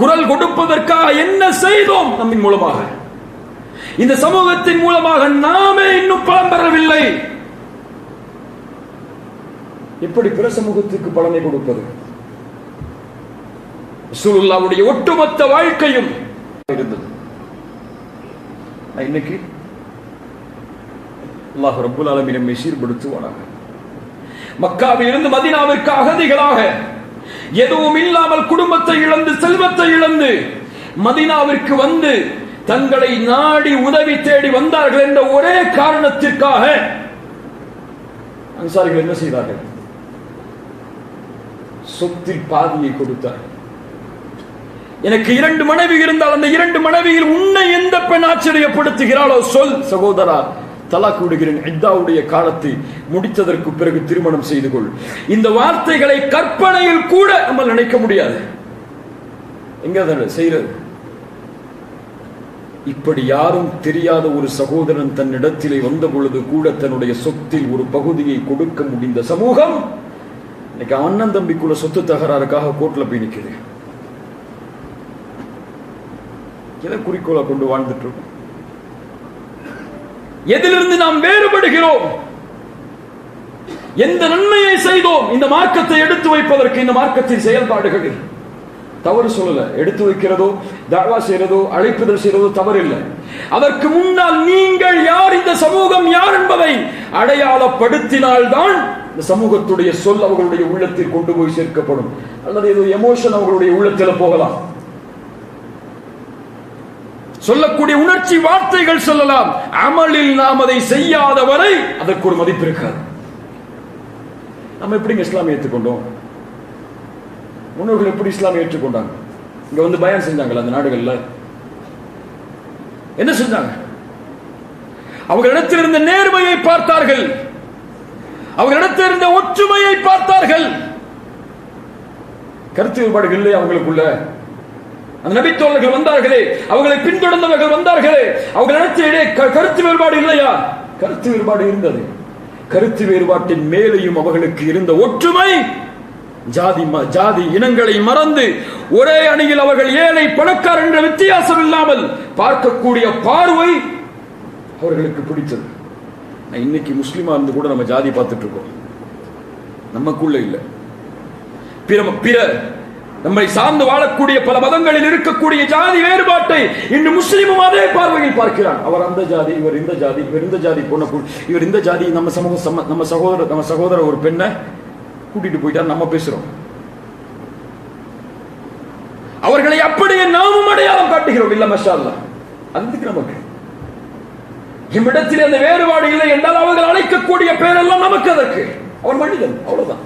Speaker 3: குரல் கொடுப்பதற்காக என்ன செய்தோம்? நம்மின் மூலமாக, இந்த சமூகத்தின் மூலமாக நாமே இன்னும் பலன் பெறவில்லை. எப்படி பிற சமூகத்துக்கு பலனை கொடுப்பது? ரசூலுல்லாஹ்வுடைய ஒட்டுமொத்த வாழ்க்கையும் இருந்தது. இன்னைக்கு அல்லாஹ் ரப்புல் ஆலமீன் நம்மை சீர்படுத்துவானாக. மக்காவில் இருந்து மதீனாவிற்கு அகதிகளாக எதுவும் இல்லாமல் குடும்பத்தை இழந்து செல்வத்தை இழந்து மதீனாவிற்கு வந்து தங்களை நாடி உதவி தேடி வந்தார்கள் என்ற ஒரே காரணத்திற்காக அன்சாரிகள் என்ன செய்தார்கள்? சொத்தில் பாதியை கொடுத்தார். எனக்கு 2 மனைவி இருந்தால் அந்த 2 மனைவியில் உன்னை எந்த பெண் ஆச்சரியப்படுத்துகிறாளோ சொல் சகோதரா, தலாக் விடுகிறேன், இத்தாவுடைய காலத்தை முடித்ததற்கு பிறகு திருமணம் செய்து கொள். இந்த வார்த்தைகளை கற்பனையில் கூட நம்ம நினைக்க முடியாது. எங்க செய்யறது? இப்படி யாரும் தெரியாத ஒரு சகோதரன் தன்னிடத்திலே வந்த பொழுது கூட தன்னுடைய சொத்தில் ஒரு பகுதியை கொடுக்க முடிந்த சமூகம் இன்னைக்கு அண்ணன் தம்பிக்குள்ள சொத்து தகராறுக்காக கோர்ட்ல போய் நிற்குது. எதை குறிக்கோளை கொண்டு வாழ்ந்துட்டு இருக்கோம்? எதிலிருந்து நாம் வேறுபடுகிறோம்? எந்த நன்மையை செய்தோம்? இந்த மார்க்கத்தை எடுத்து வைப்பதற்கு இந்த மார்க்கத்தின் செயல்பாடுகள் தவறு சொல்லல. எடுத்து வைக்கிறதோ தஅவா செய்யறதோ அழைப்புதல் செய்யறதோ தவறு இல்லை. அதற்கு முன்னால் நீங்கள் யார், இந்த சமூகம் யார் என்பதை அடையாளப்படுத்தினால்தான் இந்த சமூகத்துடைய சொல் அவர்களுடைய உள்ளத்தில் கொண்டு போய் சேர்க்கப்படும். அல்லது ஏதோ எமோஷன் அவர்களுடைய உள்ளத்தில் போகலாம், சொல்லக்கூடிய உணர்ச்சி வார்த்தைகள் சொல்லலாம். அமலில் நாம் அதை செய்யாத வரை அதற்கு ஒரு மதிப்பு இருக்காது. நம்ம எப்படிங்க இஸ்லாமை ஏற்றுக்கொண்டோம்? முன்னோர்கள் எப்படி இஸ்லாமை ஏற்றுக்கொண்டாங்க? இங்க வந்து பயான் செஞ்சாங்களா? அந்த நாடுகள்ல என்ன செஞ்சாங்க? அவர்களிடத்தில் இருந்த நேர்மையை பார்த்தார்கள், அவர்களிடத்தில் இருந்த ஒற்றுமையை பார்த்தார்கள். கருத்து வேறுபாடுகள் இல்லை அவங்களுக்குள்ள. அந்த நபித்தோழர்கள் வந்தார்களே, அவர்களை பின்தொடர்ந்தவர்கள் வந்தார்களே, அவர்களிடத்திலே கருத்து வேறுபாடு இல்லையா? கருத்து வேறுபாடு இருந்தது. கருத்து வேறுபாட்டின் மேலேயும் அவர்களுக்கு இருந்த ஒற்றுமை, ஜாதி இனங்களை மறந்து ஒரே அணியில் அவர்கள் ஏழை பணக்காரர் என்ற வித்தியாசம் இல்லாமல் பார்க்கக்கூடிய பார்வை அவர்களுக்கு பிடித்தது. இன்னைக்கு முஸ்லிமா இருந்து கூட நம்ம ஜாதி பார்த்துட்டு இருக்கோம், நமக்குள்ள இல்ல. பிற நம்மை சார்ந்து வாழக்கூடிய பல மதங்களில் இருக்கக்கூடிய ஜாதி வேறுபாட்டை இன்று முஸ்லிமும் அதே பார்வையில் பார்க்கிறான். அவர் அந்த ஜாதி, இவர் இந்த ஜாதி, இவர் இந்த ஜாதி, இவர் இந்த ஜாதி. நம்ம சமூகம், நம்ம சகோதரர் ஒரு பெண்ணை கூட்டிட்டு போயிட்டா நம்ம பேசுறோம். அவர்களை அப்படியே நாமும் அடையாளம் காட்டுகிறோம். இல்ல மஷா அல்லாஹ், அதுக்கு நமக்கு இம்மிடத்தில் அந்த வேறுபாடு இல்லை என்றால் அவர்கள் அழைக்கக்கூடிய பேரெல்லாம் நமக்கு அதற்கு. அவன் மனிதன், அவ்வளவுதான்.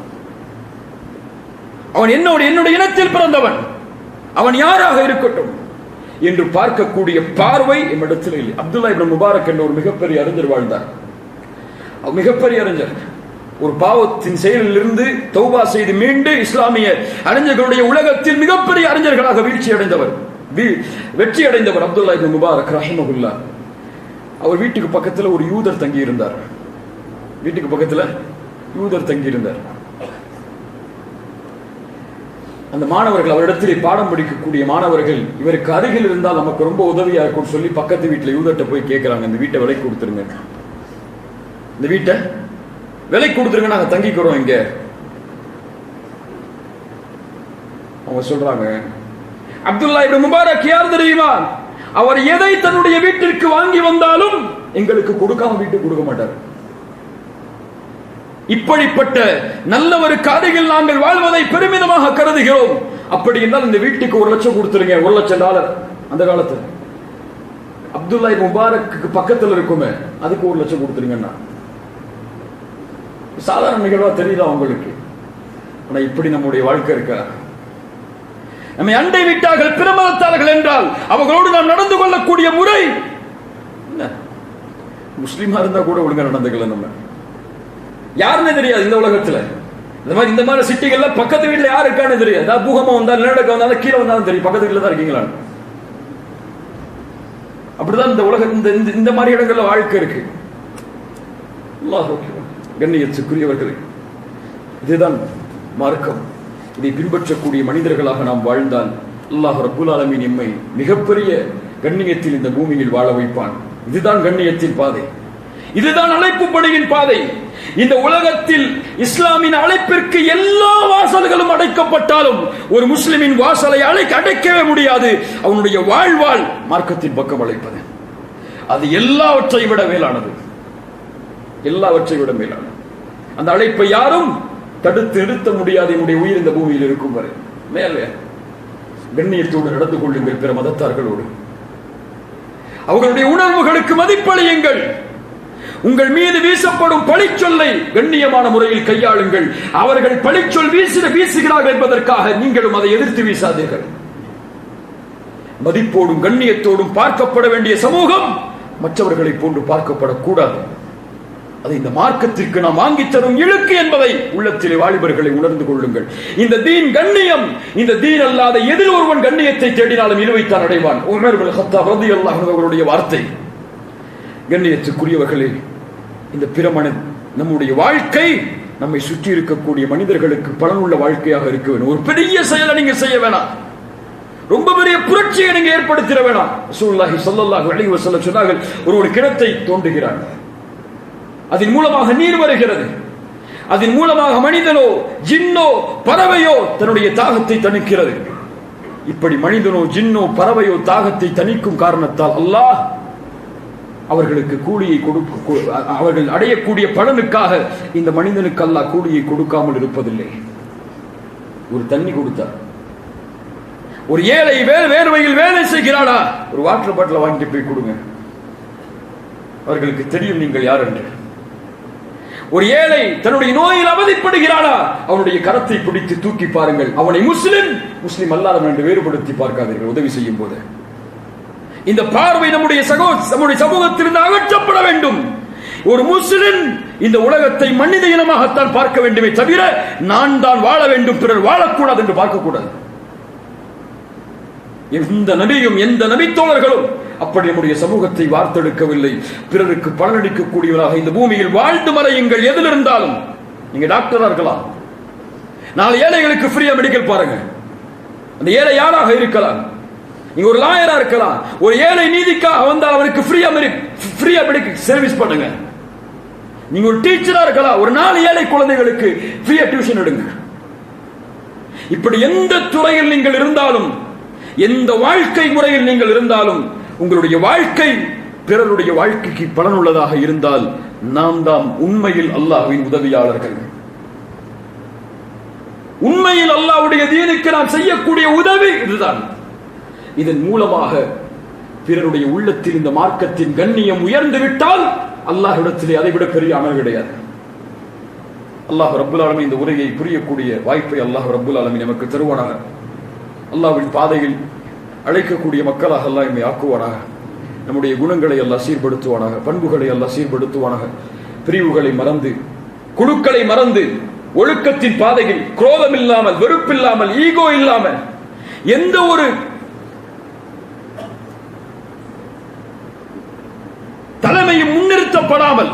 Speaker 3: அவன் என்னுடைய இனத்தில் பிறந்தவன், அவன் யாராக இருக்கட்டும் என்று பார்க்கக்கூடிய பார்வை நம்மிடத்தில் இல்லை. அப்துல்லா இப்னு முபாரக் என்ற ஒரு மிகப்பெரிய அறிஞர் வாழ்ந்தார். மிகப்பெரிய அறிஞர். ஒரு பாவத்தின் செயலில் இருந்து தௌபா செய்து மீண்டு இஸ்லாமிய அறிஞர்களுடைய உலகத்தில் மிகப்பெரிய அறிஞர்களாக வெற்றி அடைந்தவர் அப்துல்லா இப்னு முபாரக் ரஹிமஹுல்லாஹ். அவர் வீட்டுக்கு பக்கத்தில் ஒரு யூதர் தங்கி இருந்தார். வீட்டுக்கு பக்கத்தில் யூதர் தங்கி இருந்தார். அந்த மாணவர்கள், அவரிடத்திலே பாடம் படிக்கக்கூடிய மாணவர்கள், இவருக்கு அருகில் இருந்தால் நமக்கு ரொம்ப உதவியா இருக்கும் சொல்லி பக்கத்து வீட்டில் யூதர்கிட்ட போய் கேட்கிறாங்க, இந்த வீட்டை விலை கொடுத்துருங்க, இந்த வீட்டை விலை கொடுத்துருங்க, நாங்க தங்கிக்கிறோம் இங்க. அவங்க சொல்றாங்க, அப்துல்லா இப்னு முபாரக் யார் தெரியுமா? அவர் எதை தன்னுடைய வீட்டிற்கு வாங்கி வந்தாலும் எங்களுக்கு கொடுக்காம வீட்டுக்கு கொடுக்க மாட்டார். இப்படிப்பட்ட நல்லவருக்கு அருகில் நாங்கள் வாழ்வதை பெருமிதமாக கருதுகிறோம். அப்படி என்றால் இந்த வீட்டுக்கு 1 லட்சம் கொடுத்துருங்க, $1,00,000 அந்த காலத்துல. அப்துல்லா இப்னு முபாரக்கு பக்கத்தில் இருக்குமே, அதுக்கு 1 லட்சம் கொடுத்துருங்கன்னா சாதாரண நிகழ்வா தெரியல அவங்களுக்கு. ஆனா இப்படி நம்முடைய வாழ்க்கை இருக்கா? நம்மை அண்டை விட்டார்கள், பிரமதத்தார்கள் என்றால் அவர்களோடு நாம் நடந்து கொள்ளக்கூடிய முறை என்ன? முஸ்லிமா இருந்தா கூட ஒழுங்கா நடந்துக்கல. நம்ம யாருன்னு தெரியாது இந்த உலகத்துல. இந்த மாதிரி சிட்டிகள்ல பக்கத்து வீட்டுல யாரு இருக்கான்னு தெரியாது. பூகம்பம் வந்தா, நிலநடுக்கம் வந்தாலும் கீழே வந்தாலும் தெரியும் பக்கத்து வீட்டுல தான் இருக்கீங்களா. அப்படிதான் இந்த உலகம், இந்த மாதிரி இடங்கள்ல வாழ்க்கை இருக்கு. கண்ணியத்துக்குரியவர்களே, இதுதான் மார்க்கம். இதை பின்பற்றக்கூடிய மனிதர்களாக நாம் வாழ்ந்தால் அல்லாஹ் ரப்புல் ஆலமீன் நம்மை மிகப்பெரிய கண்ணியத்தில் இந்த பூமியில் வாழ வைப்பான். இதுதான் கண்ணியத்தின் பாதை. இதுதான் அழைப்பு பணியின் பாதை. இந்த உலகத்தில் இஸ்லாமின் அழைப்பிற்கு எல்லா வாசல்களும் அடைக்கப்பட்டாலும் ஒரு முஸ்லிமின் வாசலை அடைக்கவே முடியாது. அவனுடைய வாழ்வாள் மார்க்கத்தின் பக்கம் அழைப்பது, அது எல்லாவற்றை விட மேலானது. எல்லாவற்றை விட மேலானது. அந்த அழைப்பை யாரும் தடுத்து நிறுத்த முடியாது. என்னுடைய உயிர் இந்த பூமியில் இருக்கும் வரை மேலே கண்ணியத்தோடு நடந்து கொள்ளுங்கள். பிற மதத்தார்களோடு அவர்களுடைய உணர்வுகளுக்கு மதிப்பளியுங்கள். உங்கள் மீது வீசப்படும் பழிச்சொல்லை கண்ணியமான முறையில் கையாளுங்கள். அவர்கள் பழிச்சொல் வீசுகிறார்கள் என்பதற்காக நீங்களும் அதை எதிர்த்து வீசாதீர்கள். மதிப்போடும் கண்ணியத்தோடும் பார்க்கப்பட வேண்டிய சமூகம் மற்றவர்களை போன்று பார்க்கப்படக்கூடாது. அதை இந்த மார்க்கத்திற்கு நாம் வாங்கி தரும் இழுக்கு என்பதை உள்ளத்திலே வாலிபர்களை உணர்ந்து கொள்ளுங்கள். இந்த தீன் கண்ணியம். இந்த தீன் அல்லாத எதில் ஒருவன் கண்ணியத்தை தேடினாலும் இழுவைத்தான் அடைவான். உமர் இப்னு கத்தாப் ரலியல்லாஹு அன்ஹு அவர்களுடைய வார்த்தை. கண்ணியத்துக்குரியவர்களே, இந்த பிரமணன் நம்முடைய வாழ்க்கை நம்மை சுற்றி இருக்கக்கூடிய மனிதர்களுக்கு பலனுள்ள வாழ்க்கையாக இருக்க வேண்டும். ஒரு பெரிய செயலை நீங்க செய்ய வேணாம், ரொம்ப பெரிய புரட்சியை நீங்க ஏற்படுத்திட வேணாம். ரசூலுல்லாஹி ஸல்லல்லாஹு அலைஹி வஸல்லம் சொன்னார்கள், ஒரு கிணத்தை தோண்டுகிறான், அதன் மூலமாக நீர் வருகிறது, அதன் மூலமாக மனிதனோ ஜின்னோ பறவையோ தன்னுடைய தாகத்தை தணிக்கிறது. இப்படி மனிதனோ ஜின்னோ பறவையோ தாகத்தை தணிக்கும் காரணத்தால் அல்லாஹ் அவர்களுக்கு கூலியை அவர்கள் அடையக்கூடிய பலனுக்காக இந்த மனிதனுக்கு அல்லாஹ் கூலியை கொடுக்காமல் இருப்பதில்லை. ஒரு தண்ணி கொடுத்தார், ஒரு ஏழை வேர்வையில் வேலை செய்கிறானா, ஒரு வாட்டர் பாட்டில் வாங்கிட்டு போய் கொடுங்க, அவர்களுக்கு தெரியும் நீங்கள் யார் என்று. ஒரு ஏழை தன்னுடைய நோயில் அவதிப்படுகிறானா, அவனுடைய கரத்தை பிடித்து தூக்கி பாருங்கள். அவனை முஸ்லிம் அல்லாதவன் என்று வேறுபடுத்தி பார்க்காதீர்கள் உதவி செய்யும் போது. இந்த பார்வை நம்முடைய சமூகத்திலிருந்து அகற்றப்பட வேண்டும். ஒரு முஸ்லிம் இந்த உலகத்தை மனித இனமாகத்தான் பார்க்க வேண்டுமே தவிர நான் தான் வாழ வேண்டும், பிறர் வாழக்கூடாது என்று பார்க்கக்கூடாது. எந்த நபியும் எந்த நபித்தோழர்களும் அப்படி நம்முடைய சமூகத்தை வார்த்தெடுக்கவில்லை. பிறருக்கு பலனளிக்கக்கூடியவராக இந்த பூமியில் வாழ்ந்து மறையுங்கள். எதில் இருந்தாலும் நீங்க டாக்டரா இருக்கலாம், நாலு ஏழைகளுக்கு ஃப்ரீயா மெடிக்கல் பாருங்க. அந்த ஏழை யாராக இருக்கலாம், நீங்க ஒரு லாயரா இருக்கலாம், ஒரு ஏழை நீதிக்காக வந்தால் அவருக்கு ஃப்ரீயா மெடிக்கல் சர்வீஸ் பண்ணுங்க. நீங்க ஒரு டீச்சரா இருக்கலாம், ஒரு 4 ஏழை குழந்தைகளுக்கு ஃப்ரீயா டியூஷன் எடுங்க. இப்படி எந்த துறையில் நீங்கள் இருந்தாலும், எந்த வாழ்க்கை முறையில் நீங்கள் இருந்தாலும், உங்களுடைய வாழ்க்கை பிறருடைய வாழ்க்கைக்கு பலனுள்ளதாக இருந்தால் நாம் தான் உண்மையில் அல்லாஹ்வின் உதவியாளர்கள். உண்மையில் அல்லாஹ்வுடைய தீனுக்கு நாம் செய்யக்கூடிய உதவி இதுதான். இதன் மூலமாக பிறருடைய உள்ளத்தில் இந்த மார்க்கத்தின் கண்ணியம் உயர்ந்து விட்டால் அல்லாஹ்விடத்திலே அதைவிட பெரிய அமல் கிடையாது. அல்லாஹ் ரப்புல் ஆலமீன் இந்த உரையை புரியக்கூடிய வாய்ப்பை அல்லாஹ் ரப்புல் ஆலமீன் நமக்கு தருவானாக. அல்லாஹ்வின் பாதையில் அழைக்கக்கூடிய மக்களாக அல்லாஹ் நம்மை ஆக்குவானாக. நம்முடைய குணங்களை அல்லாஹ் சீர்படுத்துவானாக, பண்புகளை அல்லாஹ் சீர்படுத்துவானாக. பிரிவுகளை மறந்து, குழுக்களை மறந்து, ஒழுக்கத்தின் பாதையில் குரோதம் இல்லாமல், வெறுப்பில்லாமல், ஈகோ இல்லாமல், எந்த ஒரு தலைமையும் முன்னிறுத்தப்படாமல்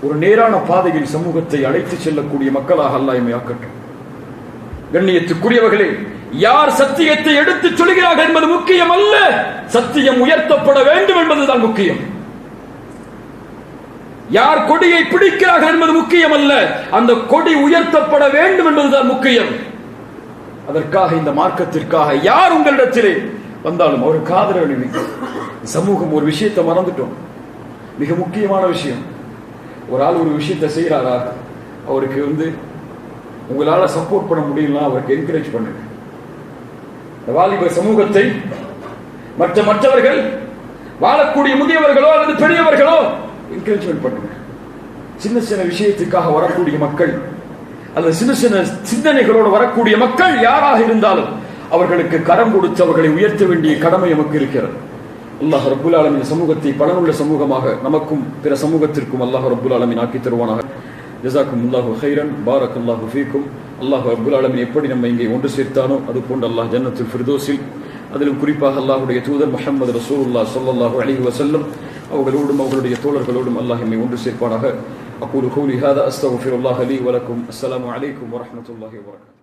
Speaker 3: ஒரு நேரான பாதையில் சமூகத்தை அழைத்து செல்லக்கூடிய மக்களாக அல்லாஹ் நம்மை ஆக்கட்டும். கண்ணியத்துக்குரியவர்களே, யார் சத்தியத்தை எடுத்துச் சொல்கிறார்கள் என்பது முக்கியம் அல்ல, சத்தியம் உயர்த்தப்பட வேண்டும் என்பதுதான் முக்கியம். யார் கொடியை பிடிக்கிறார்கள் என்பது முக்கியம் அல்ல, அந்த கொடி உயர்த்தப்பட வேண்டும் என்பதுதான் முக்கியம். அதற்காக இந்த மார்க்கத்திற்காக யார் உங்களிடத்திலே வந்தாலும் அவருக்கு ஆதரவு அளிங்க. சமூகம் ஒரு விஷயத்தை மறந்துட்டோம், மிக முக்கியமான விஷயம். ஒரு ஆள் ஒரு விஷயத்தை செய்யறாரா, அவருக்கு உங்களால சப்போர்ட் பண்ண முடியலாம், அவருக்கு என்கரேஜ் பண்ணுங்க. வாலிப சமூகத்தை மற்றவர்கள் வாழக்கூடிய முதியவர்களோ அல்லது பெரியவர்களோ என்கரேஜ்மெண்ட் பண்ணுங்க. சின்ன சின்ன விஷயத்துக்காக வரக்கூடிய மக்கள் அல்லது சின்ன சின்ன சிந்தனைகளோடு வரக்கூடிய மக்கள் யாராக இருந்தாலும் அவர்களுக்கு கரம் கொடுத்து அவர்களை உயர்த்த வேண்டிய கடமை நமக்கு இருக்கிறது. அல்லாஹ் ரப்புல் ஆலமீன் சமூகத்தை பலனுள்ள சமூகமாக நமக்கும் பிற சமூகத்திற்கும் அல்லாஹ் ரப்புல் ஆலமீன் ஆக்கி தருவானாக. ஜஸாக்குமுல்லாஹு கைரன், பாரக்கல்லாஹு ஃபீக்கும். அல்லாஹ் ரப்புல் ஆலமீன் எப்படி நம்ம இங்கே ஒன்று சேர்த்தானோ அது போன்று அல்லாஹ் ஜன்னத்துல் ஃபிர்தௌஸில், அதிலும் குறிப்பாக அல்லாஹ்வுடைய தூதர் முஹம்மது ரசூலுல்லாஹ் ஸல்லல்லாஹு அலைஹி வஸல்லம் அவர்களோடும் அவர்களுடைய தோழர்களோடும் அல்லாஹ் நம்மை ஒன்று சேர்ப்பானாக. அகூலு கௌலி ஹாதா அஸ்தக்ஃபிருல்லாஹ லீ வ லக்கும். அஸ்ஸலாமு அலைக்கும் வ ரஹ்மத்துல்லாஹி வ பரகாத்துஹு.